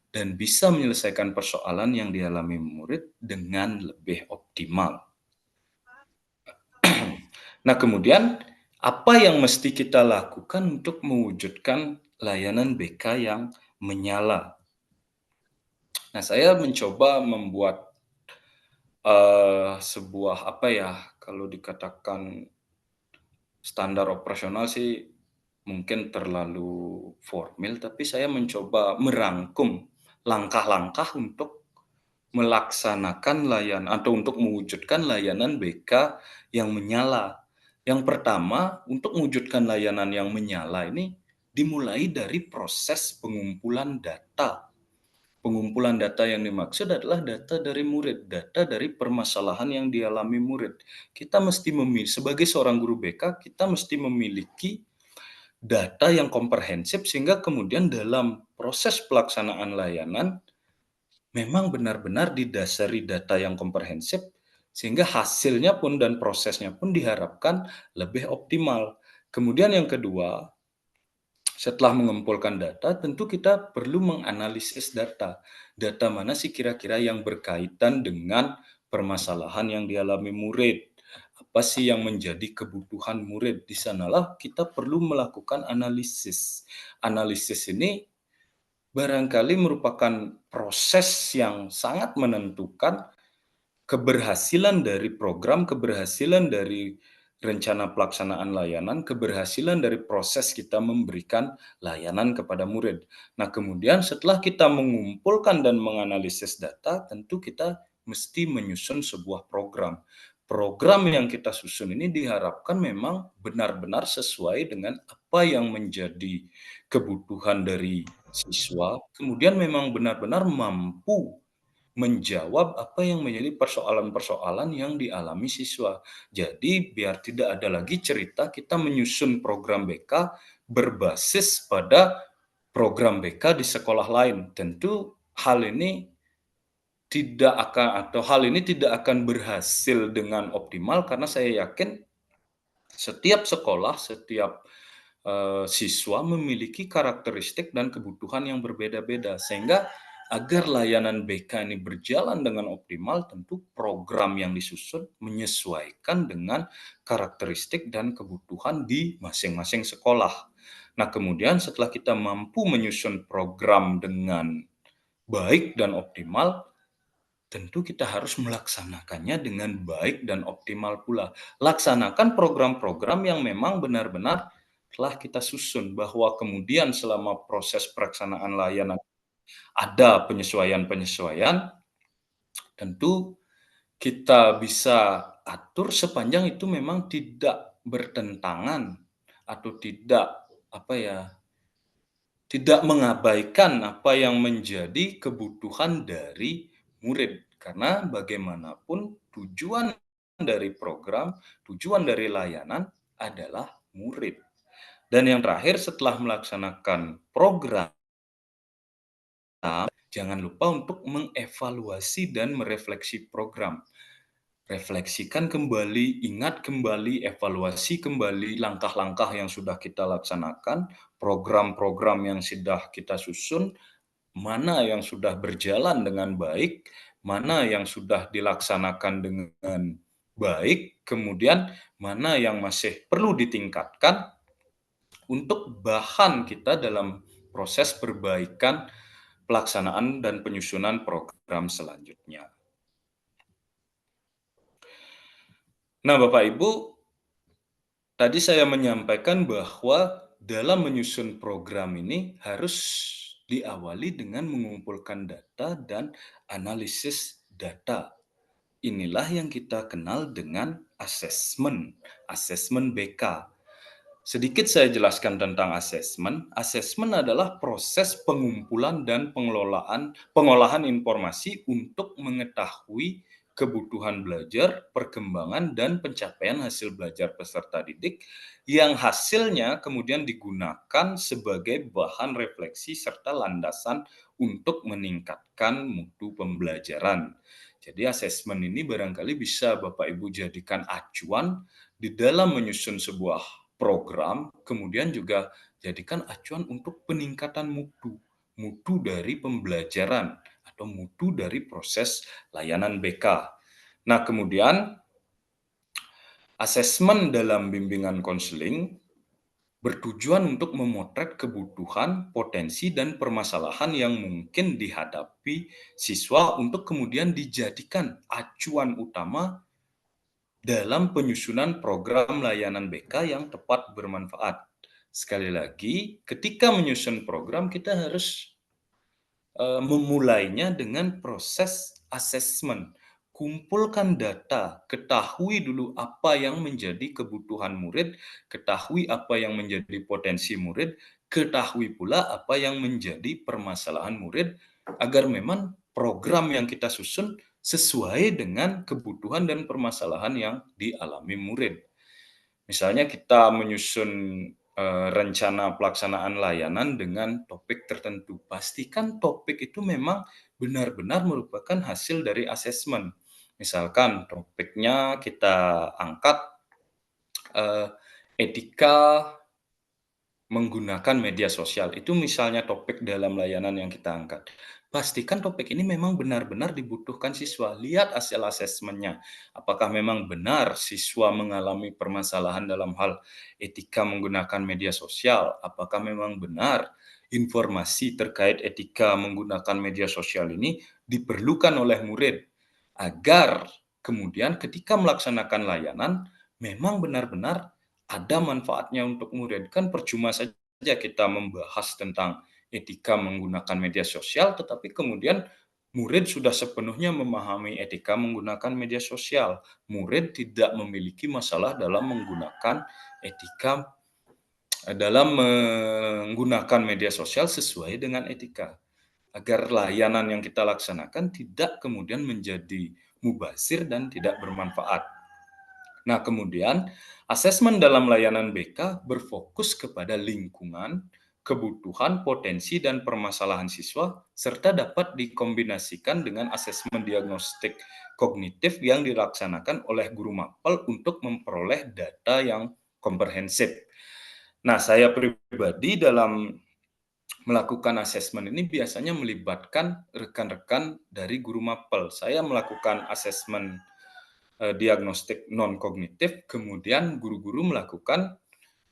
dan bisa menyelesaikan persoalan yang dialami murid dengan lebih optimal. Nah, kemudian apa yang mesti kita lakukan untuk mewujudkan layanan BK yang menyala? Nah, saya mencoba membuat sebuah kalau dikatakan standar operasional sih mungkin terlalu formal, tapi saya mencoba merangkum langkah-langkah untuk melaksanakan layanan atau untuk mewujudkan layanan BK yang menyala. Yang pertama, untuk mewujudkan layanan yang menyala ini dimulai dari proses pengumpulan data. Pengumpulan data yang dimaksud adalah data dari murid, data dari permasalahan yang dialami murid. Kita mesti sebagai seorang guru BK, kita mesti memiliki data yang komprehensif sehingga kemudian dalam proses pelaksanaan layanan memang benar-benar didasari data yang komprehensif sehingga hasilnya pun dan prosesnya pun diharapkan lebih optimal. Kemudian yang kedua, setelah mengumpulkan data, tentu kita perlu menganalisis data. Data mana sih kira-kira yang berkaitan dengan permasalahan yang dialami murid? Apa sih yang menjadi kebutuhan murid? Di sanalah kita perlu melakukan analisis. Analisis ini barangkali merupakan proses yang sangat menentukan keberhasilan dari program, keberhasilan dari rencana pelaksanaan layanan, keberhasilan dari proses kita memberikan layanan kepada murid. Nah, kemudian setelah kita mengumpulkan dan menganalisis data, tentu kita mesti menyusun sebuah program. Program yang kita susun ini diharapkan memang benar-benar sesuai dengan apa yang menjadi kebutuhan dari siswa, kemudian memang benar-benar mampu menjawab apa yang menjadi persoalan-persoalan yang dialami siswa. Jadi biar tidak ada lagi cerita kita menyusun program BK berbasis pada program BK di sekolah lain. Tentu hal ini tidak akan berhasil dengan optimal karena saya yakin setiap sekolah, setiap siswa memiliki karakteristik dan kebutuhan yang berbeda-beda sehingga agar layanan BK ini berjalan dengan optimal, tentu program yang disusun menyesuaikan dengan karakteristik dan kebutuhan di masing-masing sekolah. Nah, kemudian setelah kita mampu menyusun program dengan baik dan optimal, tentu kita harus melaksanakannya dengan baik dan optimal pula. Laksanakan program-program yang memang benar-benar telah kita susun, bahwa kemudian selama proses pelaksanaan layanan ada penyesuaian-penyesuaian, tentu kita bisa atur sepanjang itu memang tidak bertentangan atau tidak mengabaikan apa yang menjadi kebutuhan dari murid. Karena bagaimanapun tujuan dari program, tujuan dari layanan adalah murid. Dan yang terakhir, setelah melaksanakan program, jangan lupa untuk mengevaluasi dan merefleksi program. Refleksikan kembali, ingat kembali, evaluasi kembali langkah-langkah yang sudah kita laksanakan, program-program yang sudah kita susun, mana yang sudah berjalan dengan baik, mana yang sudah dilaksanakan dengan baik, kemudian mana yang masih perlu ditingkatkan untuk bahan kita dalam proses perbaikan pelaksanaan dan penyusunan program selanjutnya. Nah, Bapak Ibu, tadi saya menyampaikan bahwa dalam menyusun program ini harus diawali dengan mengumpulkan data dan analisis data. Inilah yang kita kenal dengan asesmen BK. Sedikit saya jelaskan tentang asesmen. Asesmen adalah proses pengumpulan dan pengolahan informasi untuk mengetahui kebutuhan belajar, perkembangan, dan pencapaian hasil belajar peserta didik yang hasilnya kemudian digunakan sebagai bahan refleksi serta landasan untuk meningkatkan mutu pembelajaran. Jadi asesmen ini barangkali bisa Bapak Ibu jadikan acuan di dalam menyusun sebuah program, kemudian juga jadikan acuan untuk peningkatan mutu dari pembelajaran atau mutu dari proses layanan BK. Nah, kemudian asesmen dalam bimbingan konseling bertujuan untuk memotret kebutuhan, potensi, dan permasalahan yang mungkin dihadapi siswa untuk kemudian dijadikan acuan utama dalam penyusunan program layanan BK yang tepat bermanfaat. Sekali lagi, ketika menyusun program kita harus memulainya dengan proses asesmen. Kumpulkan data, ketahui dulu apa yang menjadi kebutuhan murid, ketahui apa yang menjadi potensi murid, ketahui pula apa yang menjadi permasalahan murid, agar memang program yang kita susun sesuai dengan kebutuhan dan permasalahan yang dialami murid. Misalnya kita menyusun rencana pelaksanaan layanan dengan topik tertentu. Pastikan topik itu memang benar-benar merupakan hasil dari asesmen. Misalkan topiknya kita angkat etika menggunakan media sosial. Itu misalnya topik dalam layanan yang kita angkat. Pastikan topik ini memang benar-benar dibutuhkan siswa. Lihat hasil asesmennya. Apakah memang benar siswa mengalami permasalahan dalam hal etika menggunakan media sosial? Apakah memang benar informasi terkait etika menggunakan media sosial ini diperlukan oleh murid? Agar kemudian ketika melaksanakan layanan, memang benar-benar ada manfaatnya untuk murid. Kan percuma saja kita membahas tentang etika menggunakan media sosial, tetapi kemudian murid sudah sepenuhnya memahami etika menggunakan media sosial. Murid tidak memiliki masalah dalam menggunakan etika dalam menggunakan media sosial sesuai dengan etika. Agar layanan yang kita laksanakan tidak kemudian menjadi mubazir dan tidak bermanfaat. Nah, kemudian asesmen dalam layanan BK berfokus kepada lingkungan, kebutuhan, potensi, dan permasalahan siswa, serta dapat dikombinasikan dengan asesmen diagnostik kognitif yang dilaksanakan oleh guru mapel untuk memperoleh data yang komprehensif. Nah, saya pribadi dalam melakukan asesmen ini biasanya melibatkan rekan-rekan dari guru mapel. Saya melakukan asesmen diagnostik non-kognitif, kemudian guru-guru melakukan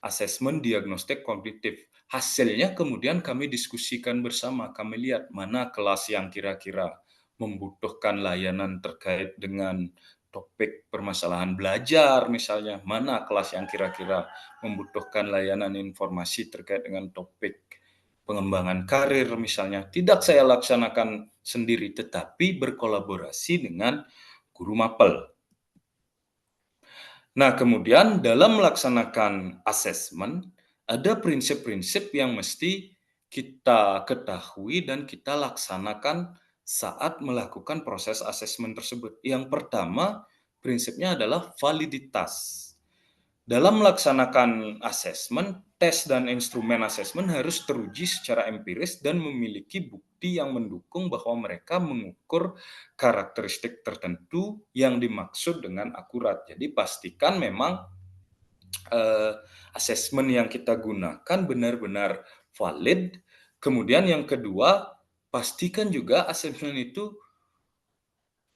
asesmen diagnostik kognitif. Hasilnya kemudian kami diskusikan bersama, kami lihat mana kelas yang kira-kira membutuhkan layanan terkait dengan topik permasalahan belajar misalnya, mana kelas yang kira-kira membutuhkan layanan informasi terkait dengan topik pengembangan karir misalnya. Tidak saya laksanakan sendiri, tetapi berkolaborasi dengan guru mapel. Nah, kemudian dalam melaksanakan asesmen, ada prinsip-prinsip yang mesti kita ketahui dan kita laksanakan saat melakukan proses asesmen tersebut. Yang pertama, prinsipnya adalah validitas. Dalam melaksanakan asesmen, tes dan instrumen asesmen harus teruji secara empiris dan memiliki bukti yang mendukung bahwa mereka mengukur karakteristik tertentu yang dimaksud dengan akurat. Jadi pastikan memang asesmen yang kita gunakan benar-benar valid. Kemudian yang kedua, pastikan juga asesmen itu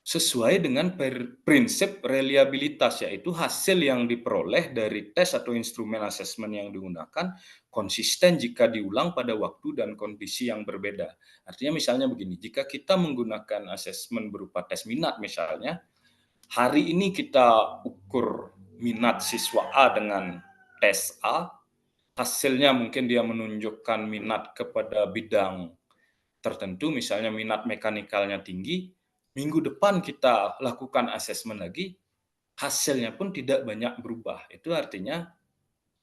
sesuai dengan prinsip reliabilitas, yaitu hasil yang diperoleh dari tes atau instrumen asesmen yang digunakan konsisten jika diulang pada waktu dan kondisi yang berbeda. Artinya misalnya begini, jika kita menggunakan asesmen berupa tes minat misalnya, hari ini kita ukur minat siswa A dengan tes A, hasilnya mungkin dia menunjukkan minat kepada bidang tertentu, misalnya minat mekanikalnya tinggi, minggu depan kita lakukan asesmen lagi, hasilnya pun tidak banyak berubah. Itu artinya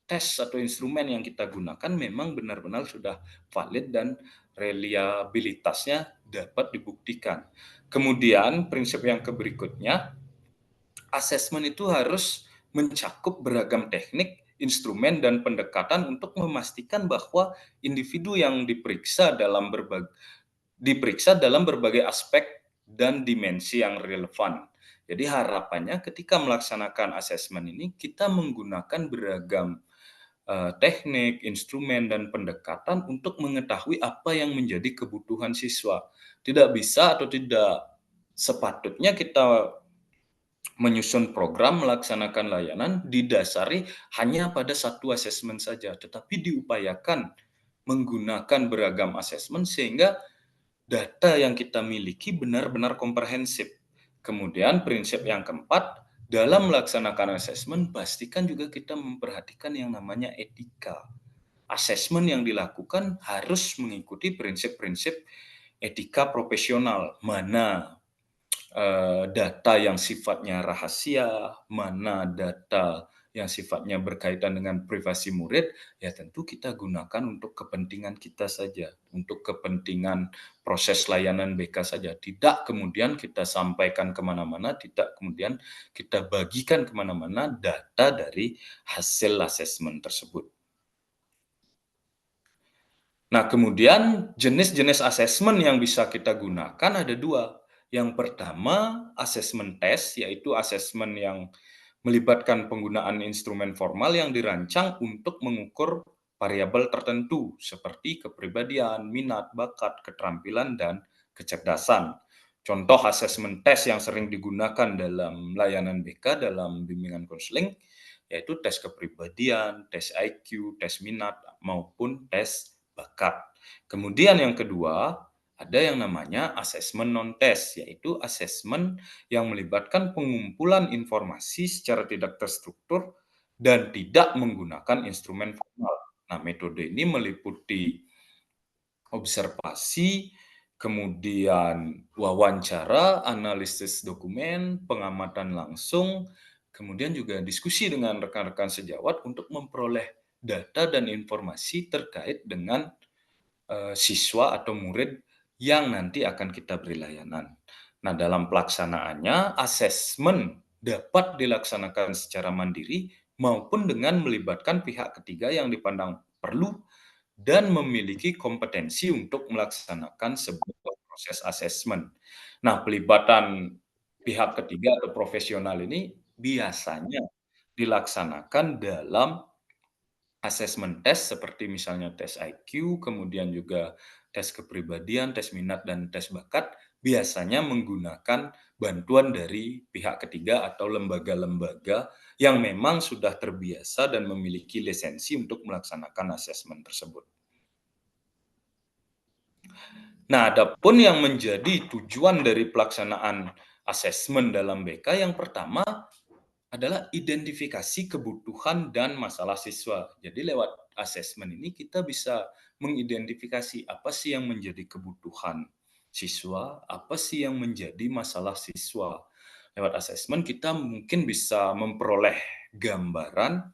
tes atau instrumen yang kita gunakan memang benar-benar sudah valid dan reliabilitasnya dapat dibuktikan. Kemudian prinsip yang berikutnya, asesmen itu harus mencakup beragam teknik, instrumen, dan pendekatan untuk memastikan bahwa individu yang diperiksa dalam berbagai aspek dan dimensi yang relevan. Jadi harapannya ketika melaksanakan asesmen ini kita menggunakan beragam teknik, instrumen, dan pendekatan untuk mengetahui apa yang menjadi kebutuhan siswa. Tidak bisa atau tidak sepatutnya kita menyusun program melaksanakan layanan didasari hanya pada satu asesmen saja, tetapi diupayakan menggunakan beragam asesmen sehingga data yang kita miliki benar-benar komprehensif. Kemudian prinsip yang keempat, dalam melaksanakan asesmen pastikan juga kita memperhatikan yang namanya etika. Asesmen yang dilakukan harus mengikuti prinsip-prinsip etika profesional. Mana data yang sifatnya rahasia, mana data yang sifatnya berkaitan dengan privasi murid, ya tentu kita gunakan untuk kepentingan kita saja, untuk kepentingan proses layanan BK saja. Tidak kemudian kita sampaikan kemana-mana, tidak kemudian kita bagikan kemana-mana data dari hasil asesmen tersebut. Nah, kemudian jenis-jenis asesmen yang bisa kita gunakan ada dua. Yang pertama, asesmen tes, yaitu asesmen yang melibatkan penggunaan instrumen formal yang dirancang untuk mengukur variabel tertentu seperti kepribadian, minat, bakat, keterampilan, dan kecerdasan. Contoh asesmen tes yang sering digunakan dalam layanan BK dalam bimbingan konseling yaitu tes kepribadian, tes IQ, tes minat, maupun tes bakat. Kemudian yang kedua, ada yang namanya asesmen non-tes, yaitu asesmen yang melibatkan pengumpulan informasi secara tidak terstruktur dan tidak menggunakan instrumen formal. Nah, metode ini meliputi observasi, kemudian wawancara, analisis dokumen, pengamatan langsung, kemudian juga diskusi dengan rekan-rekan sejawat untuk memperoleh data dan informasi terkait dengan siswa atau murid yang nanti akan kita beri layanan. Nah, dalam pelaksanaannya, asesmen dapat dilaksanakan secara mandiri maupun dengan melibatkan pihak ketiga yang dipandang perlu dan memiliki kompetensi untuk melaksanakan sebuah proses asesmen. Nah, pelibatan pihak ketiga atau profesional ini biasanya dilaksanakan dalam asesmen tes seperti misalnya tes IQ, kemudian juga tes kepribadian, tes minat, dan tes bakat, biasanya menggunakan bantuan dari pihak ketiga atau lembaga-lembaga yang memang sudah terbiasa dan memiliki lisensi untuk melaksanakan asesmen tersebut. Nah, adapun yang menjadi tujuan dari pelaksanaan asesmen dalam BK yang pertama adalah identifikasi kebutuhan dan masalah siswa. Jadi lewat asesmen ini kita bisa mengidentifikasi apa sih yang menjadi kebutuhan siswa, apa sih yang menjadi masalah siswa. Lewat asesmen kita mungkin bisa memperoleh gambaran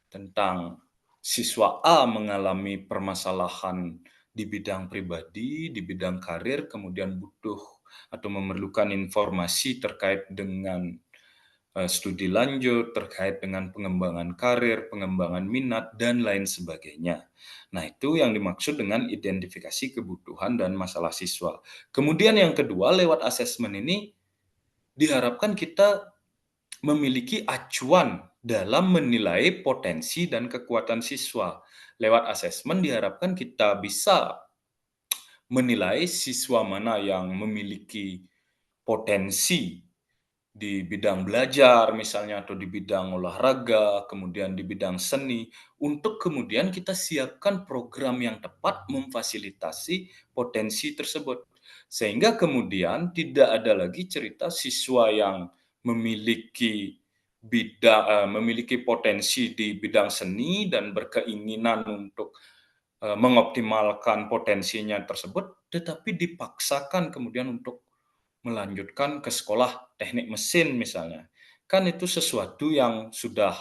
tentang siswa A mengalami permasalahan di bidang pribadi, di bidang karir, kemudian butuh atau memerlukan informasi terkait dengan studi lanjut, terkait dengan pengembangan karir, pengembangan minat, dan lain sebagainya. Nah, itu yang dimaksud dengan identifikasi kebutuhan dan masalah siswa. Kemudian yang kedua, lewat asesmen ini diharapkan kita memiliki acuan dalam menilai potensi dan kekuatan siswa. Lewat asesmen diharapkan kita bisa menilai siswa mana yang memiliki potensi di bidang belajar misalnya atau di bidang olahraga, kemudian di bidang seni, untuk kemudian kita siapkan program yang tepat memfasilitasi potensi tersebut. Sehingga kemudian tidak ada lagi cerita siswa yang memiliki memiliki potensi di bidang seni dan berkeinginan untuk mengoptimalkan potensinya tersebut, tetapi dipaksakan kemudian untuk melanjutkan ke sekolah teknik mesin misalnya. Kan itu sesuatu yang sudah,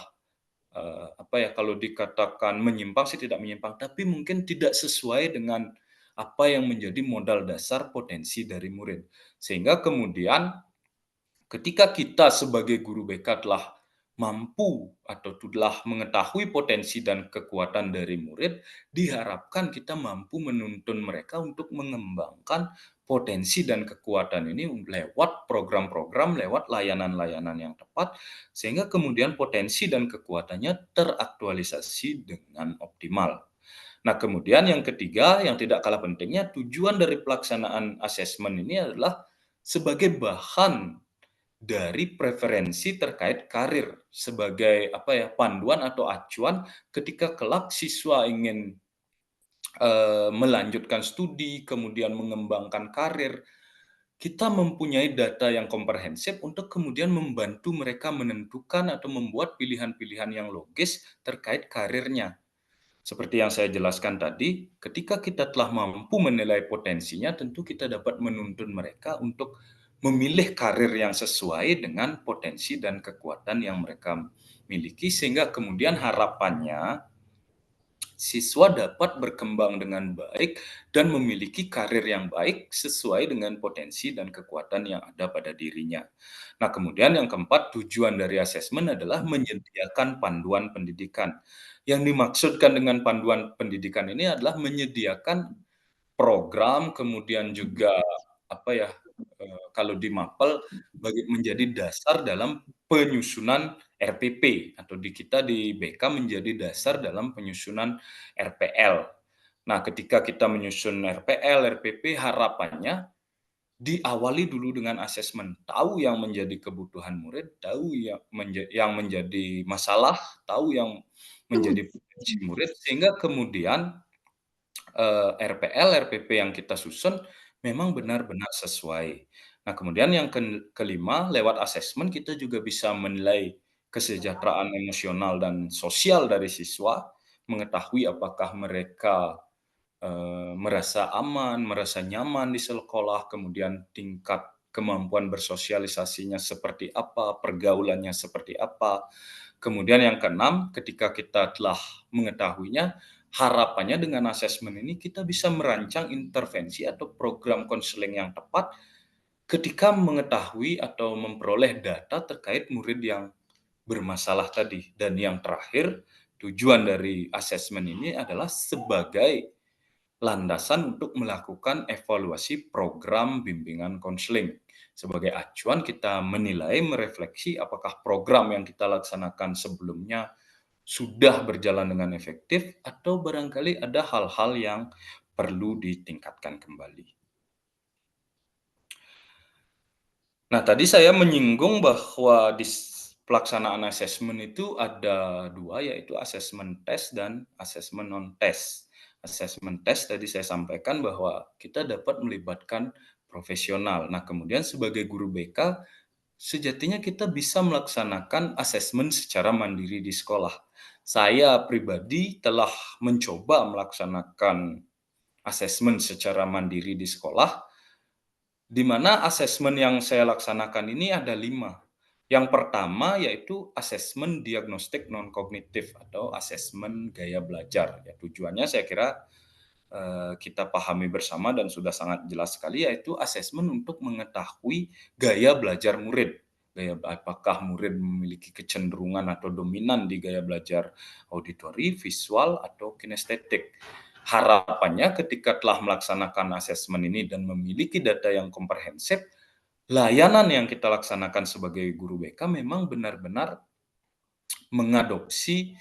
kalau dikatakan menyimpang sih tidak menyimpang, tapi mungkin tidak sesuai dengan apa yang menjadi modal dasar potensi dari murid. Sehingga kemudian ketika kita sebagai guru BK telah mampu atau telah mengetahui potensi dan kekuatan dari murid, diharapkan kita mampu menuntun mereka untuk mengembangkan potensi dan kekuatan ini lewat program-program, lewat layanan-layanan yang tepat, sehingga kemudian potensi dan kekuatannya teraktualisasi dengan optimal. Nah, kemudian yang ketiga, yang tidak kalah pentingnya, tujuan dari pelaksanaan asesmen ini adalah sebagai bahan dari preferensi terkait karir sebagai panduan atau acuan ketika kelak siswa ingin melanjutkan studi, kemudian mengembangkan karir, kita mempunyai data yang komprehensif untuk kemudian membantu mereka menentukan atau membuat pilihan-pilihan yang logis terkait karirnya. Seperti yang saya jelaskan tadi, ketika kita telah mampu menilai potensinya, tentu kita dapat menuntun mereka untuk memilih karir yang sesuai dengan potensi dan kekuatan yang mereka miliki, sehingga kemudian harapannya siswa dapat berkembang dengan baik dan memiliki karir yang baik sesuai dengan potensi dan kekuatan yang ada pada dirinya. Nah, kemudian yang keempat, tujuan dari asesmen adalah menyediakan panduan pendidikan. Yang dimaksudkan dengan panduan pendidikan ini adalah menyediakan program, kemudian juga kalau di Mapel menjadi dasar dalam penyusunan RPP, atau di kita di BK menjadi dasar dalam penyusunan RPL. Nah, ketika kita menyusun RPL, RPP, harapannya diawali dulu dengan asesmen, tahu yang menjadi kebutuhan murid, tahu yang menjadi masalah, tahu yang menjadi potensi murid, sehingga kemudian RPL, RPP yang kita susun memang benar-benar sesuai. Nah, kemudian yang kelima, lewat asesmen kita juga bisa menilai kesejahteraan emosional dan sosial dari siswa, mengetahui apakah mereka merasa aman, merasa nyaman di sekolah, kemudian tingkat kemampuan bersosialisasinya seperti apa, pergaulannya seperti apa. Kemudian yang keenam, ketika kita telah mengetahuinya, harapannya dengan asesmen ini kita bisa merancang intervensi atau program konseling yang tepat ketika mengetahui atau memperoleh data terkait murid yang bermasalah tadi. Dan yang terakhir, tujuan dari asesmen ini adalah sebagai landasan untuk melakukan evaluasi program bimbingan konseling. Sebagai acuan kita menilai, merefleksi apakah program yang kita laksanakan sebelumnya sudah berjalan dengan efektif atau barangkali ada hal-hal yang perlu ditingkatkan kembali. Nah, tadi saya menyinggung bahwa di pelaksanaan asesmen itu ada dua, yaitu asesmen tes dan asesmen non-tes. Asesmen tes tadi saya sampaikan bahwa kita dapat melibatkan profesional. Nah, kemudian sebagai guru BK, sejatinya kita bisa melaksanakan asesmen secara mandiri di sekolah. Saya pribadi telah mencoba melaksanakan asesmen secara mandiri di sekolah, di mana asesmen yang saya laksanakan ini ada 5. Yang pertama yaitu asesmen diagnostik non-kognitif atau asesmen gaya belajar. Ya, tujuannya saya kira kita pahami bersama dan sudah sangat jelas sekali, yaitu asesmen untuk mengetahui gaya belajar murid. Apakah murid memiliki kecenderungan atau dominan di gaya belajar auditori, visual, atau kinestetik. Harapannya ketika telah melaksanakan asesmen ini dan memiliki data yang komprehensif, layanan yang kita laksanakan sebagai guru BK memang benar-benar mengadopsi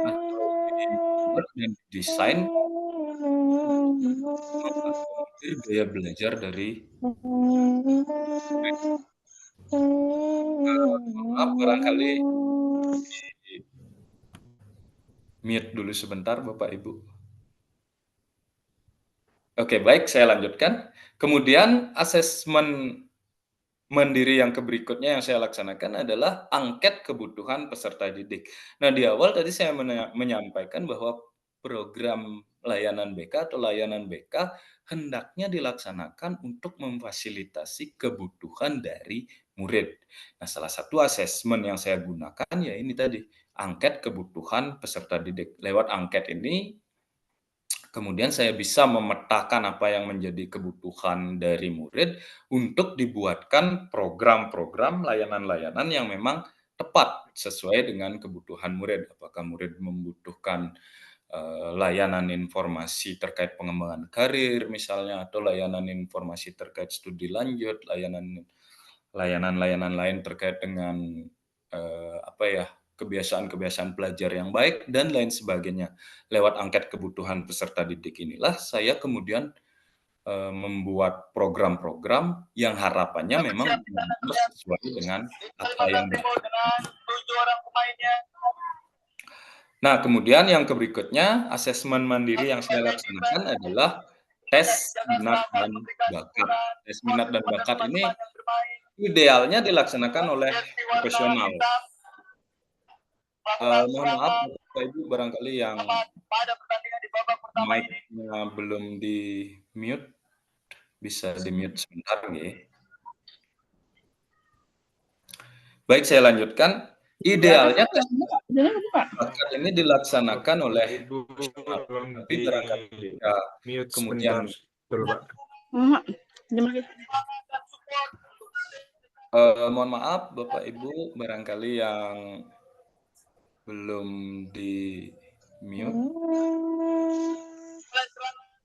atau dibuat dan didesain mengakomodir gaya belajar dari maaf, barangkali di mute dulu sebentar Bapak Ibu. Oke, baik, saya lanjutkan. Kemudian asesmen mandiri yang berikutnya yang saya laksanakan adalah angket kebutuhan peserta didik. Nah, di awal tadi saya menyampaikan bahwa program layanan BK atau layanan BK hendaknya dilaksanakan untuk memfasilitasi kebutuhan dari murid. Nah, salah satu asesmen yang saya gunakan ya ini tadi, angket kebutuhan peserta didik. Lewat angket ini kemudian saya bisa memetakan apa yang menjadi kebutuhan dari murid untuk dibuatkan program-program layanan-layanan yang memang tepat sesuai dengan kebutuhan murid. Apakah murid membutuhkan layanan informasi terkait pengembangan karir misalnya, atau layanan informasi terkait studi lanjut, layanan-layanan lain terkait dengan kebiasaan-kebiasaan belajar yang baik, dan lain sebagainya. Lewat angket kebutuhan peserta didik inilah saya kemudian membuat program-program yang harapannya memang sesuai dengan apa yang dibutuhkan. Nah, kemudian yang berikutnya, asesmen mandiri yang saya laksanakan adalah tes minat dan bakat. Tes minat dan bakat ini idealnya dilaksanakan oleh profesional. Mohon maaf Bapak Ibu, barangkali yang mic-nya belum di-mute, bisa di-mute sebentar nggih. Baik, saya lanjutkan. Idealnya tes bakat ini dilaksanakan oleh profesional, tapi barangkali jika kemudian mohon maaf Bapak Ibu, barangkali yang belum di mute.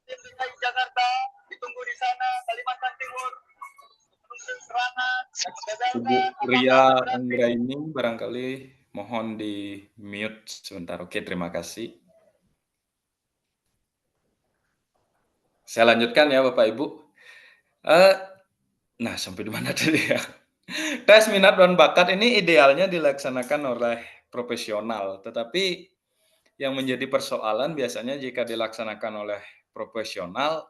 Tim DKI Jakarta ditunggu di sana, Kalimantan Timur. Serangan Ibu Ria Anggraini barangkali mohon di mute sebentar. Oke, terima kasih. Saya lanjutkan ya Bapak Ibu. Nah, sampai di mana tadi ya? Tes minat dan bakat ini idealnya dilaksanakan oleh profesional, tetapi yang menjadi persoalan biasanya jika dilaksanakan oleh profesional,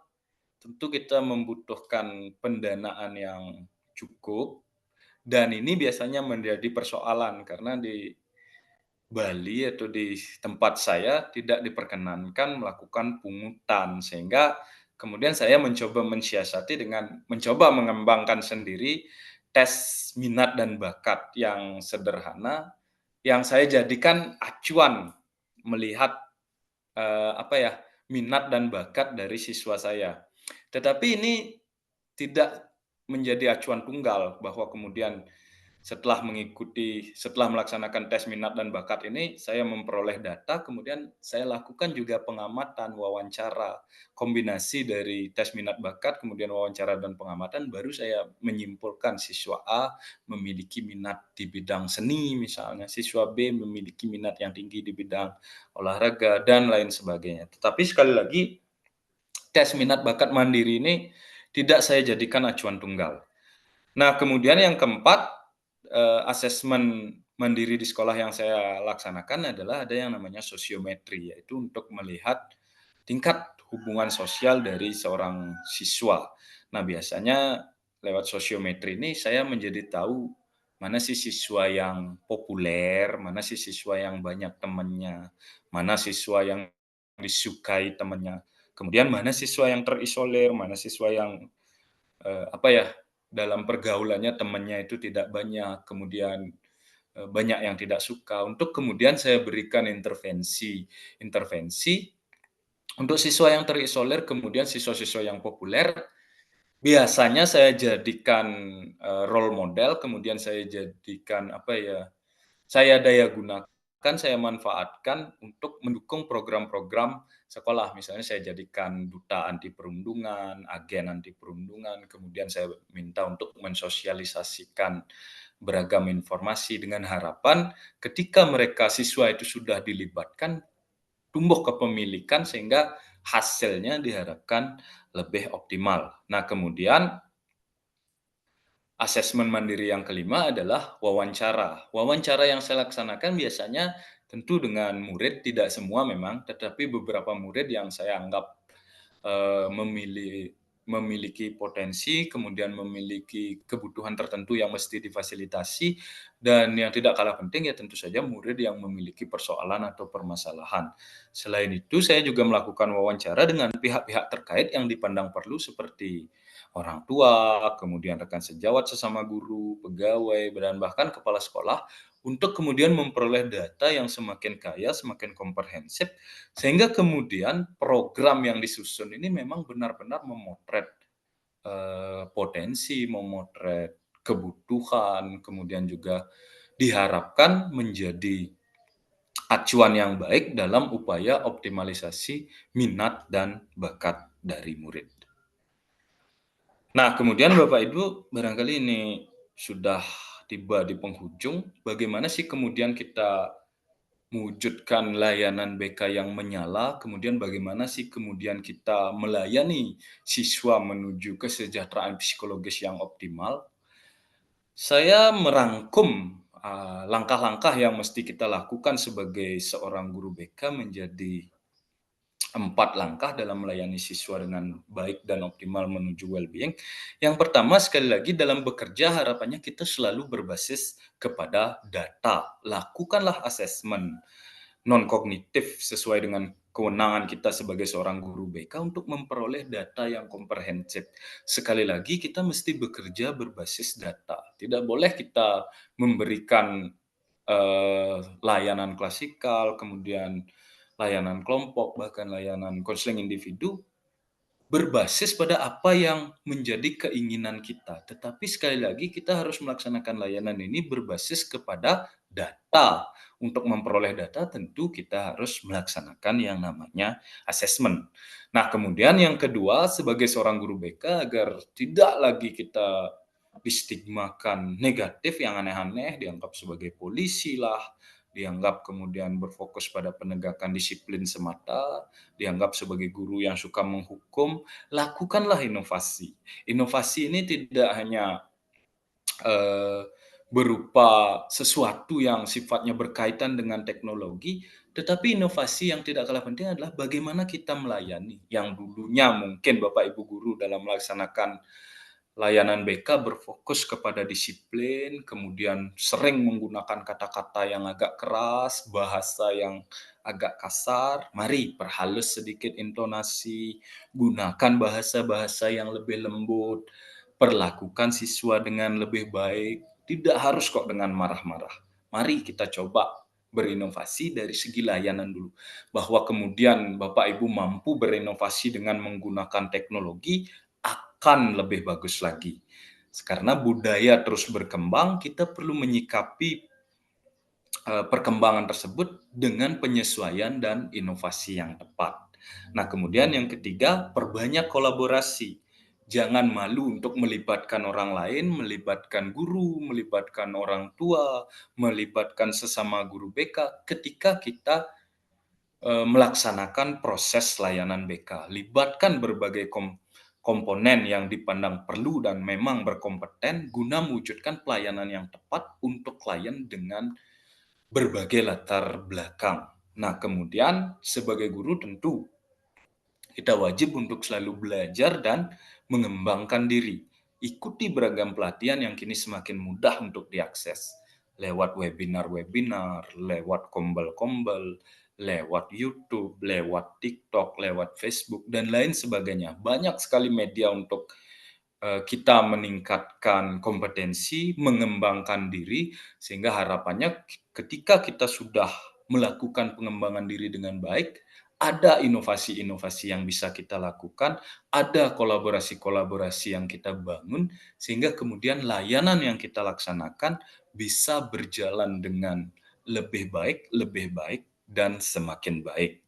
tentu kita membutuhkan pendanaan yang cukup, dan ini biasanya menjadi persoalan karena di Bali atau di tempat saya tidak diperkenankan melakukan pungutan, sehingga kemudian saya mencoba mensiasati dengan mencoba mengembangkan sendiri tes minat dan bakat yang sederhana, yang saya jadikan acuan melihat minat dan bakat dari siswa saya. Tetapi ini tidak menjadi acuan tunggal bahwa kemudian setelah melaksanakan tes minat dan bakat ini, saya memperoleh data, kemudian saya lakukan juga pengamatan, wawancara, kombinasi dari tes minat bakat, kemudian wawancara dan pengamatan, baru saya menyimpulkan siswa A memiliki minat di bidang seni misalnya, siswa B memiliki minat yang tinggi di bidang olahraga, dan lain sebagainya. Tetapi sekali lagi, tes minat bakat mandiri ini tidak saya jadikan acuan tunggal. Nah, kemudian yang keempat, asesmen mandiri di sekolah yang saya laksanakan adalah ada yang namanya sosiometri, yaitu untuk melihat tingkat hubungan sosial dari seorang siswa. Nah, biasanya lewat sosiometri ini saya menjadi tahu mana sih siswa yang populer, mana sih siswa yang banyak temannya, mana siswa yang disukai temannya, kemudian mana siswa yang terisolir, mana siswa yang dalam pergaulannya temannya itu tidak banyak, kemudian banyak yang tidak suka, untuk kemudian saya berikan intervensi untuk siswa yang terisolir, kemudian siswa-siswa yang populer, biasanya saya jadikan role model, kemudian saya jadikan saya daya gunakan, saya manfaatkan untuk mendukung program-program sekolah. Misalnya saya jadikan duta anti perundungan, agen anti perundungan, kemudian saya minta untuk mensosialisasikan beragam informasi dengan harapan ketika mereka siswa itu sudah dilibatkan, tumbuh kepemilikan sehingga hasilnya diharapkan lebih optimal. Nah, kemudian asesmen mandiri yang kelima adalah wawancara. Wawancara yang saya laksanakan biasanya tentu dengan murid, tidak semua memang, tetapi beberapa murid yang saya anggap memiliki potensi, kemudian memiliki kebutuhan tertentu yang mesti difasilitasi, dan yang tidak kalah penting ya tentu saja murid yang memiliki persoalan atau permasalahan. Selain itu, saya juga melakukan wawancara dengan pihak-pihak terkait yang dipandang perlu seperti orang tua, kemudian rekan sejawat sesama guru, pegawai, dan bahkan kepala sekolah, untuk kemudian memperoleh data yang semakin kaya, semakin komprehensif, sehingga kemudian program yang disusun ini memang benar-benar memotret potensi, memotret kebutuhan, kemudian juga diharapkan menjadi acuan yang baik dalam upaya optimalisasi minat dan bakat dari murid. Nah, kemudian Bapak Ibu, barangkali ini sudah tiba di penghujung. Bagaimana sih kemudian kita mewujudkan layanan BK yang menyala, kemudian bagaimana sih kemudian kita melayani siswa menuju kesejahteraan psikologis yang optimal? Saya merangkum langkah-langkah yang mesti kita lakukan sebagai seorang guru BK menjadi 4 langkah dalam melayani siswa dengan baik dan optimal menuju well-being. Yang pertama, sekali lagi dalam bekerja harapannya kita selalu berbasis kepada data. Lakukanlah asesmen non-kognitif sesuai dengan kewenangan kita sebagai seorang guru BK untuk memperoleh data yang komprehensif. Sekali lagi kita mesti bekerja berbasis data. Tidak boleh kita memberikan layanan klasikal, kemudian layanan kelompok, bahkan layanan konseling individu berbasis pada apa yang menjadi keinginan kita. Tetapi sekali lagi kita harus melaksanakan layanan ini berbasis kepada data. Untuk memperoleh data tentu kita harus melaksanakan yang namanya asesmen. Nah, kemudian yang kedua, sebagai seorang guru BK agar tidak lagi kita distigmakan negatif yang aneh-aneh, dianggap sebagai polisi lah, dianggap kemudian berfokus pada penegakan disiplin semata, dianggap sebagai guru yang suka menghukum, lakukanlah inovasi. Inovasi ini tidak hanya berupa sesuatu yang sifatnya berkaitan dengan teknologi, tetapi inovasi yang tidak kalah penting adalah bagaimana kita melayani. Yang dulunya mungkin Bapak Ibu guru dalam melaksanakan layanan BK berfokus kepada disiplin, kemudian sering menggunakan kata-kata yang agak keras, bahasa yang agak kasar. Mari perhalus sedikit intonasi, gunakan bahasa-bahasa yang lebih lembut, perlakukan siswa dengan lebih baik. Tidak harus kok dengan marah-marah. Mari kita coba berinovasi dari segi layanan dulu. Bahwa kemudian Bapak Ibu mampu berinovasi dengan menggunakan teknologi, akan lebih bagus lagi. Karena budaya terus berkembang, kita perlu menyikapi perkembangan tersebut dengan penyesuaian dan inovasi yang tepat. Nah, kemudian yang ketiga, perbanyak kolaborasi. Jangan malu untuk melibatkan orang lain, melibatkan guru, melibatkan orang tua, melibatkan sesama guru BK ketika kita melaksanakan proses layanan BK. Libatkan berbagai komponen yang dipandang perlu dan memang berkompeten guna mewujudkan pelayanan yang tepat untuk klien dengan berbagai latar belakang. Nah, kemudian sebagai guru tentu kita wajib untuk selalu belajar dan mengembangkan diri. Ikuti beragam pelatihan yang kini semakin mudah untuk diakses. Lewat webinar-webinar, lewat kombel-kombel, lewat YouTube, lewat TikTok, lewat Facebook, dan lain sebagainya. Banyak sekali media untuk kita meningkatkan kompetensi, mengembangkan diri, sehingga harapannya ketika kita sudah melakukan pengembangan diri dengan baik, ada inovasi-inovasi yang bisa kita lakukan, ada kolaborasi-kolaborasi yang kita bangun, sehingga kemudian layanan yang kita laksanakan bisa berjalan dengan lebih baik, dan semakin baik.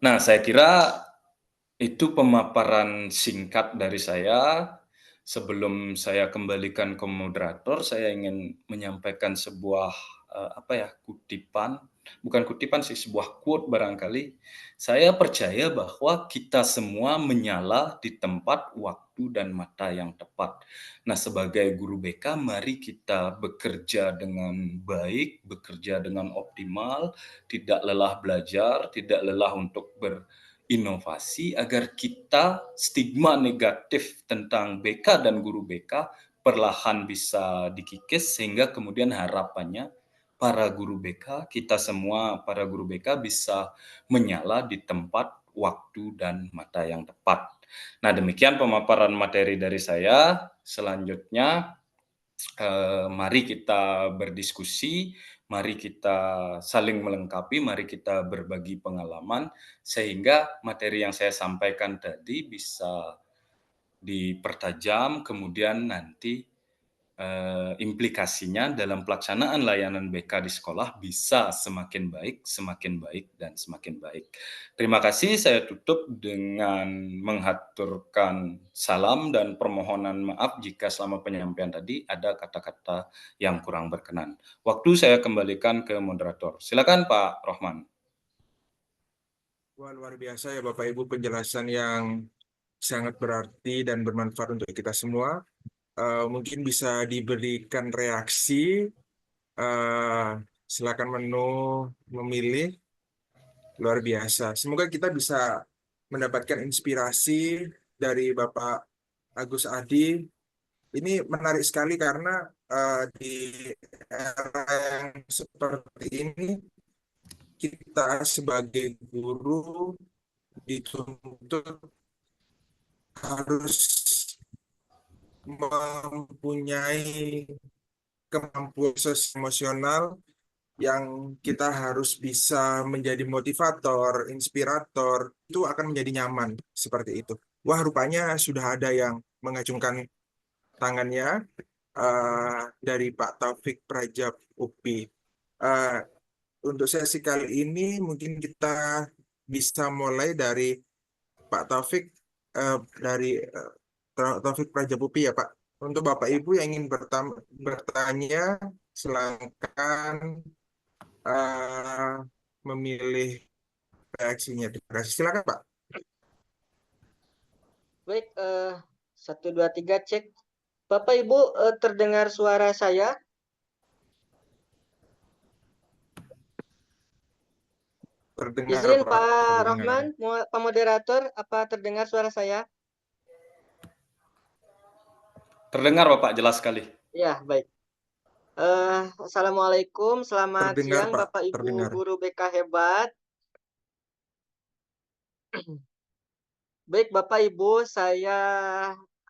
Nah, saya kira itu pemaparan singkat dari saya. Sebelum saya kembalikan ke moderator, saya ingin menyampaikan sebuah kutipan, bukan kutipan sih, sebuah quote barangkali. Saya percaya bahwa kita semua menyala di tempat, waktu, dan mata yang tepat. Nah, sebagai guru BK, mari kita bekerja dengan baik, bekerja dengan optimal, tidak lelah belajar, tidak lelah untuk inovasi agar kita stigma negatif tentang BK dan guru BK perlahan bisa dikikis sehingga kemudian harapannya para guru BK, kita semua para guru BK bisa menyala di tempat, waktu, dan mata yang tepat. Nah, demikian pemaparan materi dari saya. Selanjutnya, mari kita berdiskusi, mari kita saling melengkapi, mari kita berbagi pengalaman, sehingga materi yang saya sampaikan tadi bisa dipertajam, kemudian nanti implikasinya dalam pelaksanaan layanan BK di sekolah bisa semakin baik, dan semakin baik. Terima kasih, saya tutup dengan menghaturkan salam dan permohonan maaf jika selama penyampaian tadi ada kata-kata yang kurang berkenan. Waktu saya kembalikan ke moderator. Silakan Pak Rohman. Wah, luar biasa ya Bapak Ibu, penjelasan yang sangat berarti dan bermanfaat untuk kita semua. Mungkin bisa diberikan reaksi, silakan memilih. Luar biasa. Semoga kita bisa mendapatkan inspirasi dari Bapak Agus Adi. Ini menarik sekali karena di era yang seperti ini kita sebagai guru dituntut harus mempunyai kemampuan sosial emosional yang kita harus bisa menjadi motivator, inspirator, itu akan menjadi nyaman seperti itu. Wah, rupanya sudah ada yang mengacungkan tangannya, dari Pak Taufik Prajab UPI. Eh, untuk sesi kali ini mungkin kita bisa mulai dari Pak Taufik, dari Taufik Prajab UPI ya Pak. Untuk Bapak Ibu yang ingin bertanya, silakan memilih reaksinya. Terima kasih. Silakan Pak. Baik, 1, 2, 3 cek. Bapak Ibu terdengar suara saya? Terdengar Izin Pak, Pak terdengar. Rahman, Pak Moderator, apa terdengar suara saya? Terdengar Bapak jelas sekali. Ya, baik. Assalamualaikum, selamat Terdengar siang Pak, Bapak Ibu terdengar. guru BK hebat. Baik Bapak Ibu, saya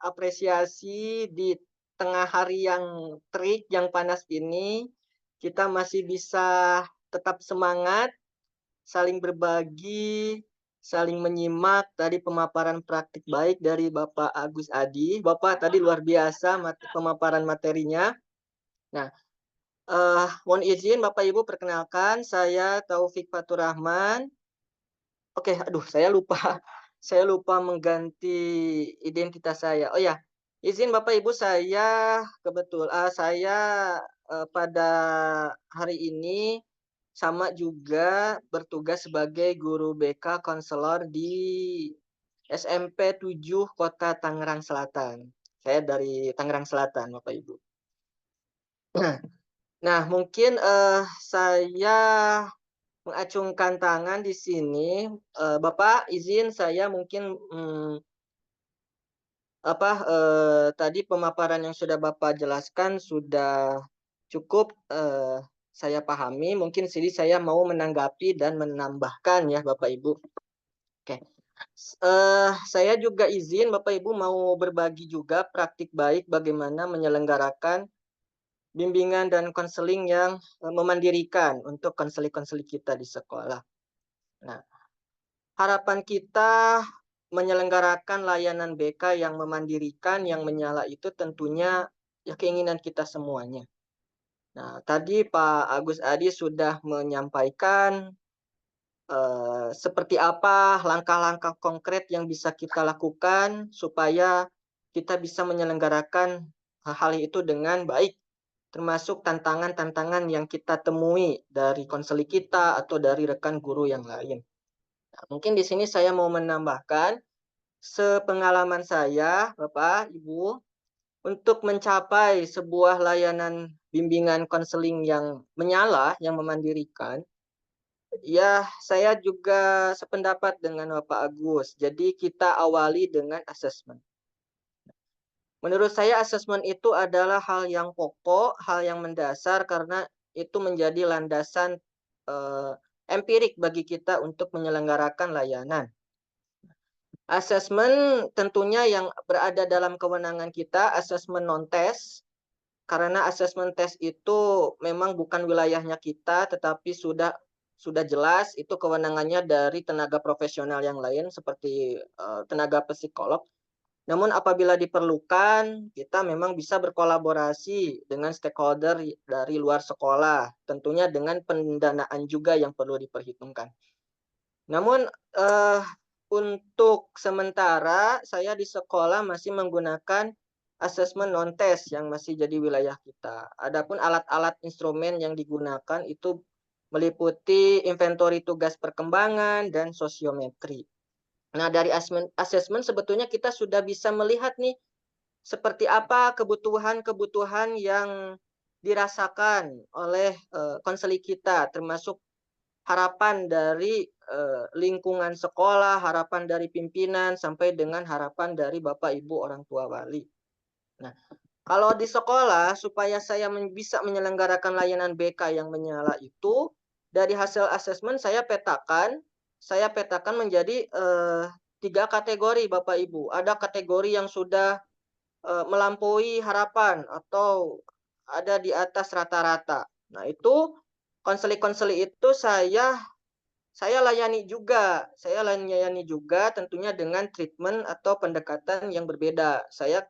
apresiasi di tengah hari yang terik, yang panas ini, kita masih bisa tetap semangat, saling berbagi, saling menyimak tadi pemaparan praktik baik dari Bapak Agus Adi. Bapak tadi luar biasa pemaparan materinya. Nah, mohon izin Bapak Ibu perkenalkan, saya Taufik Fatur Rahman. Oke, aduh saya lupa. Saya lupa mengganti identitas saya. Oh ya, izin Bapak Ibu saya saya pada hari ini sama juga bertugas sebagai guru BK konselor di SMP 7 Kota Tangerang Selatan. Saya dari Tangerang Selatan, Bapak Ibu. Nah, mungkin saya mengacungkan tangan di sini. Bapak izin saya mungkin tadi pemaparan yang sudah Bapak jelaskan sudah cukup saya pahami. Mungkin sini saya mau menanggapi dan menambahkan ya Bapak Ibu. Oke. Saya juga izin Bapak Ibu mau berbagi juga praktik baik bagaimana menyelenggarakan bimbingan dan konseling yang memandirikan untuk konseling-konseling kita di sekolah. Nah, harapan kita menyelenggarakan layanan BK yang memandirikan, yang menyala itu tentunya ya keinginan kita semuanya. Nah, tadi Pak Agus Adi sudah menyampaikan seperti apa langkah-langkah konkret yang bisa kita lakukan supaya kita bisa menyelenggarakan hal itu dengan baik, termasuk tantangan-tantangan yang kita temui dari konseling kita atau dari rekan guru yang lain. Nah, mungkin di sini saya mau menambahkan sepengalaman saya, Bapak, Ibu, untuk mencapai sebuah layanan bimbingan konseling yang menyala, yang memandirikan, ya saya juga sependapat dengan Bapak Agus. Jadi kita awali dengan asesmen. Menurut saya asesmen itu adalah hal yang pokok, hal yang mendasar karena itu menjadi landasan empirik bagi kita untuk menyelenggarakan layanan. Asesmen tentunya yang berada dalam kewenangan kita, asesmen non-tes, karena asesmen tes itu memang bukan wilayahnya kita, tetapi sudah jelas itu kewenangannya dari tenaga profesional yang lain seperti tenaga psikolog. Namun apabila diperlukan, kita memang bisa berkolaborasi dengan stakeholder dari luar sekolah, tentunya dengan pendanaan juga yang perlu diperhitungkan. Namun untuk sementara saya di sekolah masih menggunakan asesmen non-tes yang masih jadi wilayah kita. Adapun alat-alat instrumen yang digunakan itu meliputi inventori tugas perkembangan dan sosiometri. Nah, dari asesmen sebetulnya kita sudah bisa melihat nih seperti apa kebutuhan-kebutuhan yang dirasakan oleh konseling kita, termasuk harapan dari lingkungan sekolah, harapan dari pimpinan, sampai dengan harapan dari Bapak Ibu orang tua wali. Nah, kalau di sekolah supaya saya bisa menyelenggarakan layanan BK yang menyala itu, dari hasil asesmen saya petakan menjadi 3 kategori Bapak Ibu. Ada kategori yang sudah melampaui harapan atau ada di atas rata-rata. Nah, itu konseli itu saya layani juga. Saya layani juga tentunya dengan treatment atau pendekatan yang berbeda. Saya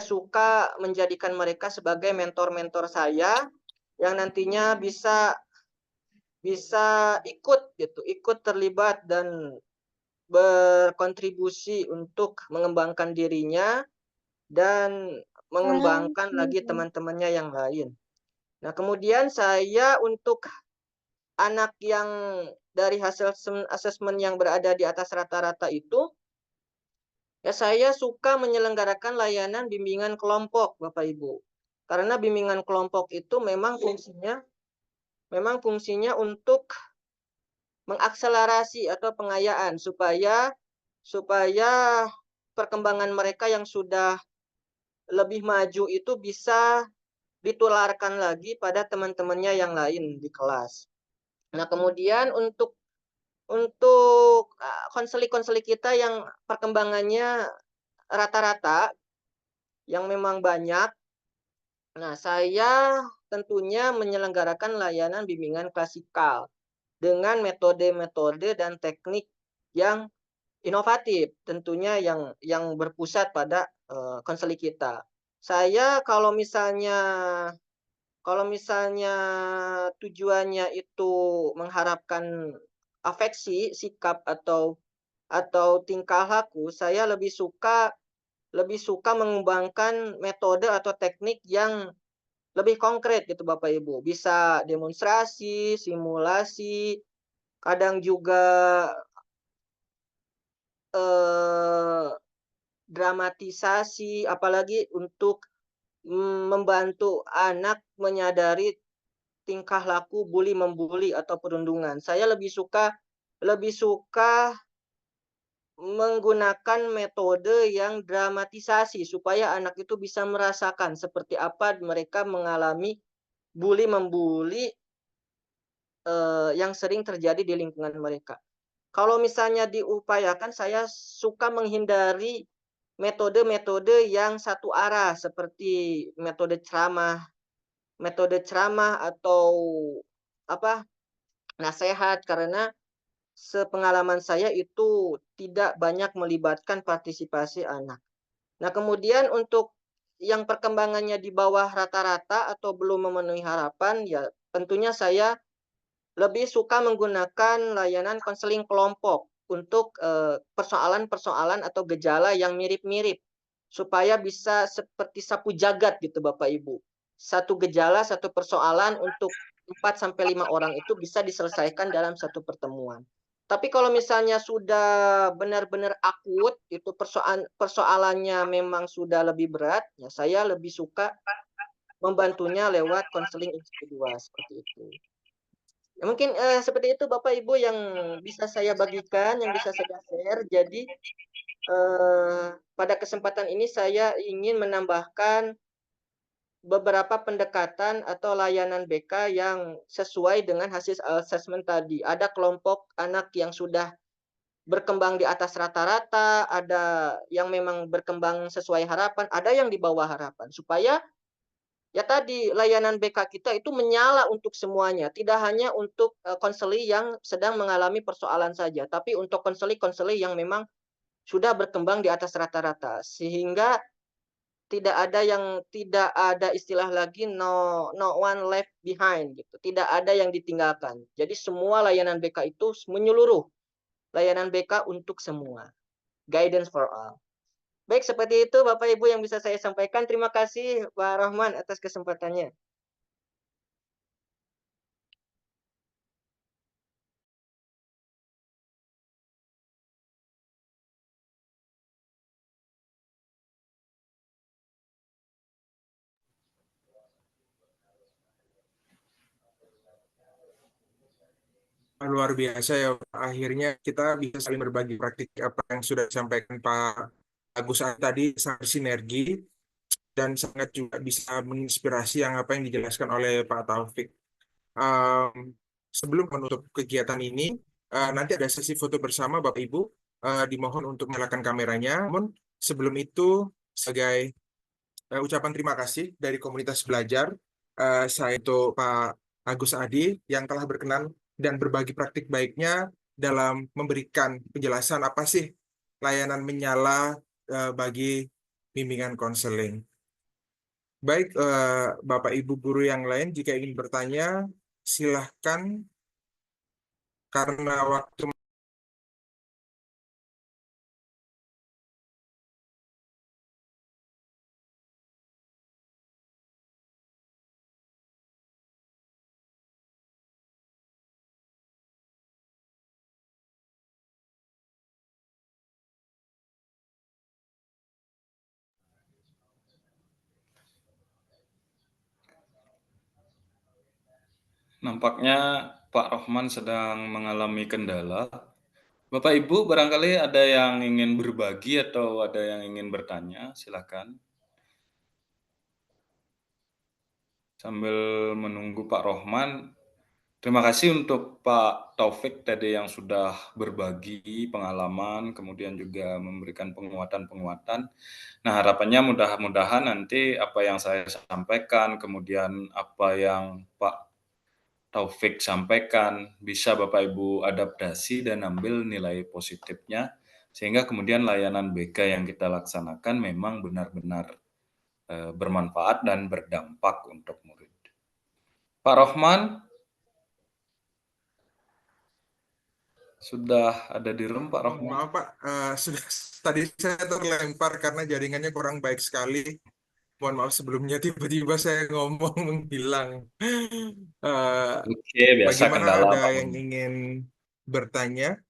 suka menjadikan mereka sebagai mentor-mentor saya yang nantinya bisa ikut terlibat dan berkontribusi untuk mengembangkan dirinya dan mengembangkan lagi teman-temannya yang lain. Nah, kemudian saya untuk anak yang dari hasil asesmen yang berada di atas rata-rata itu, ya saya suka menyelenggarakan layanan bimbingan kelompok, Bapak Ibu. Karena bimbingan kelompok itu memang fungsinya untuk mengakselerasi atau pengayaan supaya perkembangan mereka yang sudah lebih maju itu bisa ditularkan lagi pada teman-temannya yang lain di kelas. Nah, kemudian untuk konseli-konseli kita yang perkembangannya rata-rata yang memang banyak, nah saya tentunya menyelenggarakan layanan bimbingan klasikal dengan metode-metode dan teknik yang inovatif, tentunya yang berpusat pada konseli kita. Saya kalau misalnya tujuannya itu mengharapkan afeksi, sikap atau tingkah laku, saya lebih suka mengembangkan metode atau teknik yang lebih konkret gitu Bapak Ibu. Bisa demonstrasi, simulasi, kadang juga dramatisasi, apalagi untuk membantu anak menyadari tingkah laku bully-membuli atau perundungan. Saya lebih suka menggunakan metode yang dramatisasi supaya anak itu bisa merasakan seperti apa mereka mengalami bully-membuli yang sering terjadi di lingkungan mereka. Kalau misalnya diupayakan, saya suka menghindari metode-metode yang satu arah seperti metode ceramah atau nasihat, karena sepengalaman saya itu tidak banyak melibatkan partisipasi anak. Nah, kemudian untuk yang perkembangannya di bawah rata-rata atau belum memenuhi harapan, ya tentunya saya lebih suka menggunakan layanan konseling kelompok untuk persoalan-persoalan atau gejala yang mirip-mirip supaya bisa seperti sapu jagat gitu Bapak Ibu. Satu gejala, satu persoalan untuk 4-5 orang itu bisa diselesaikan dalam satu pertemuan. Tapi kalau misalnya sudah benar-benar akut, itu persoalannya memang sudah lebih berat, ya saya lebih suka membantunya lewat konseling individual seperti itu. Ya, mungkin seperti itu Bapak Ibu yang bisa saya bagikan, yang bisa saya share. Jadi pada kesempatan ini saya ingin menambahkan beberapa pendekatan atau layanan BK yang sesuai dengan hasil assessment tadi. Ada kelompok anak yang sudah berkembang di atas rata-rata, ada yang memang berkembang sesuai harapan, ada yang di bawah harapan. Supaya ya tadi layanan BK kita itu menyala untuk semuanya, tidak hanya untuk konseli yang sedang mengalami persoalan saja, tapi untuk konseli-konseli yang memang sudah berkembang di atas rata-rata, sehingga tidak ada istilah lagi no one left behind gitu. Tidak ada yang ditinggalkan. Jadi semua layanan BK itu menyeluruh. Layanan BK untuk semua. Guidance for all. Baik, seperti itu Bapak Ibu yang bisa saya sampaikan. Terima kasih Pak Rahman atas kesempatannya. Luar biasa ya, akhirnya kita bisa saling berbagi praktik apa yang sudah disampaikan Pak Agus tadi, sangat sinergi dan sangat juga bisa menginspirasi apa yang dijelaskan oleh Pak Taufik. Sebelum menutup kegiatan ini, nanti ada sesi foto bersama Bapak Ibu, dimohon untuk menyalakan kameranya. Namun sebelum itu, sebagai ucapan terima kasih dari komunitas belajar, saya itu Pak Agus Adi yang telah berkenan dan berbagi praktik baiknya dalam memberikan penjelasan apa sih layanan menyala bagi bimbingan konseling. Baik, Bapak Ibu guru yang lain jika ingin bertanya, silahkan karena waktu. Nampaknya Pak Rohman sedang mengalami kendala. Bapak Ibu barangkali ada yang ingin berbagi atau ada yang ingin bertanya, silakan. Sambil menunggu Pak Rohman, terima kasih untuk Pak Taufik tadi yang sudah berbagi pengalaman, kemudian juga memberikan penguatan-penguatan. Nah, harapannya mudah-mudahan nanti apa yang saya sampaikan, kemudian apa yang Pak Taufik sampaikan, bisa Bapak Ibu adaptasi dan ambil nilai positifnya, sehingga kemudian layanan BK yang kita laksanakan memang benar-benar bermanfaat dan berdampak untuk murid. Pak Rohman, sudah ada di room Pak Rohman? Maaf Pak, sudah tadi saya terlempar karena jaringannya kurang baik sekali. Mohon maaf sebelumnya tiba-tiba saya ngomong menghilang. Oke, biasa Bagaimana kendala ada Pak. yang ingin bertanya?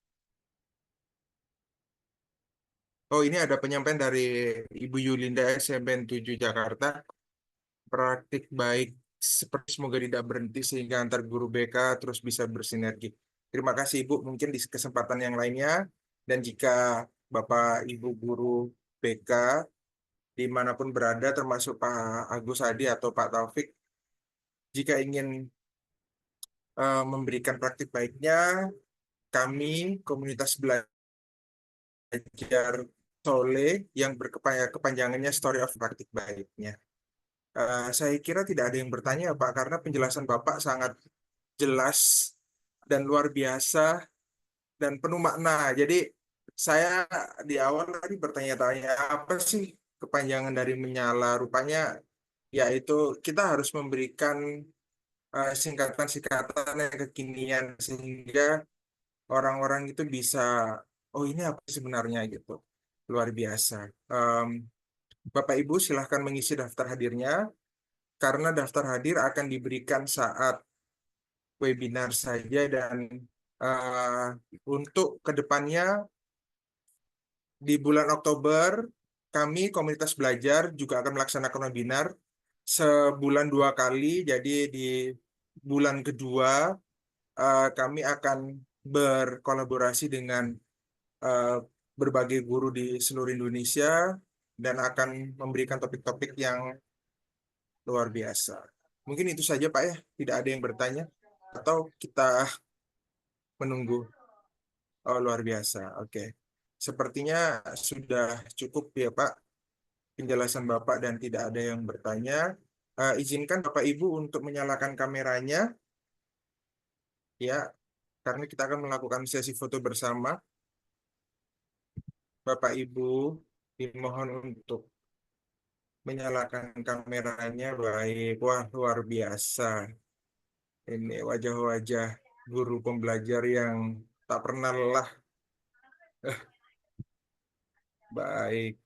Oh, ini ada penyampaian dari Ibu Yulinda SMPN 7 Jakarta. Praktik baik seperti semoga tidak berhenti sehingga antar guru BK terus bisa bersinergi. Terima kasih Ibu, mungkin di kesempatan yang lainnya. Dan jika Bapak Ibu guru BK dimanapun berada termasuk Pak Agus Adi atau Pak Taufik, jika ingin memberikan praktik baiknya, kami komunitas belajar Sole yang berkepanjangannya Story of Praktik Baiknya. Saya kira tidak ada yang bertanya Pak, karena penjelasan Bapak sangat jelas dan luar biasa dan penuh makna. Jadi saya di awal tadi bertanya-tanya apa sih kepanjangan dari menyala. Rupanya yaitu kita harus memberikan singkatan-singkatan yang kekinian sehingga orang-orang itu bisa, oh ini apa sebenarnya gitu. Luar biasa. Bapak Ibu silahkan mengisi daftar hadirnya karena daftar hadir akan diberikan saat webinar saja dan untuk kedepannya di bulan Oktober kami komunitas belajar juga akan melaksanakan webinar sebulan 2 kali. Jadi di bulan kedua kami akan berkolaborasi dengan berbagai guru di seluruh Indonesia dan akan memberikan topik-topik yang luar biasa. Mungkin itu saja Pak ya, tidak ada yang bertanya atau kita menunggu. Oh, luar biasa. Oke. Sepertinya sudah cukup ya Pak penjelasan Bapak dan tidak ada yang bertanya. Izinkan Bapak Ibu untuk menyalakan kameranya ya, karena kita akan melakukan sesi foto bersama. Bapak Ibu dimohon untuk menyalakan kameranya. Baik. Wah, luar biasa. Ini wajah-wajah guru pembelajar yang tak pernah lelah. Baik.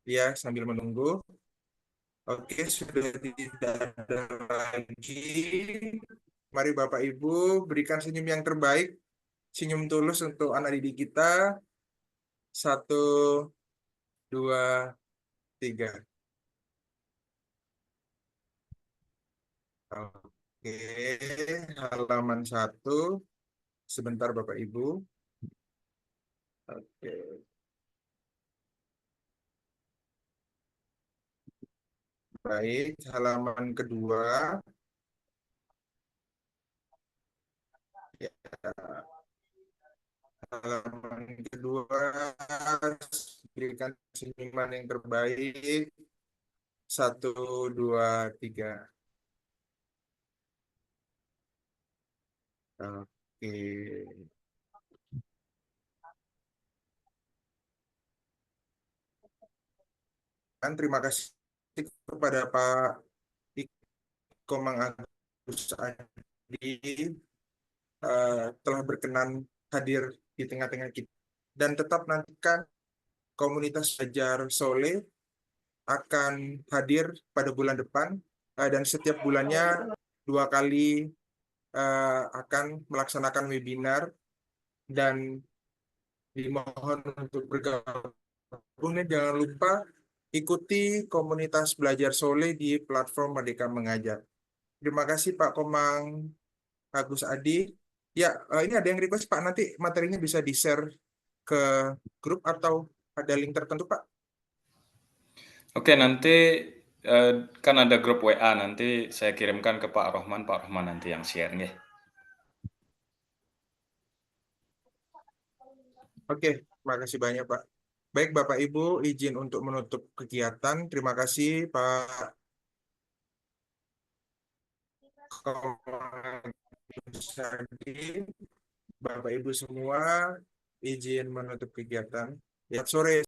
Ya, sambil menunggu. Oke, sudah tidak ada lagi. Mari Bapak Ibu berikan senyum yang terbaik. Senyum tulus untuk anak didik kita. 1, 2, 3. Oke, halaman 1. Sebentar Bapak Ibu. Oke. Baik, halaman kedua. Ya, halaman kedua, berikan senyuman yang terbaik. 1, 2, 3. Oke. Dan terima kasih kepada Pak Komang Agus Adi telah berkenan hadir di tengah-tengah kita. Dan tetap nantikan komunitas belajar Soleh akan hadir pada bulan depan dan setiap bulannya 2 kali akan melaksanakan webinar dan dimohon untuk bergabung dan jangan lupa ikuti komunitas belajar Soleh di platform Merdeka Mengajar. Terima kasih Pak Komang Agus Adi. Ya, ini ada yang request Pak, nanti materinya bisa di-share ke grup atau ada link tertentu Pak? Oke, nanti kan ada grup WA, nanti saya kirimkan ke Pak Rohman nanti yang share nggih. Oke, terima kasih banyak Pak. Baik Bapak Ibu, izin untuk menutup kegiatan. Terima kasih Pak Komang Agus Adi. Bapak Ibu semua, izin menutup kegiatan. Ya, sore.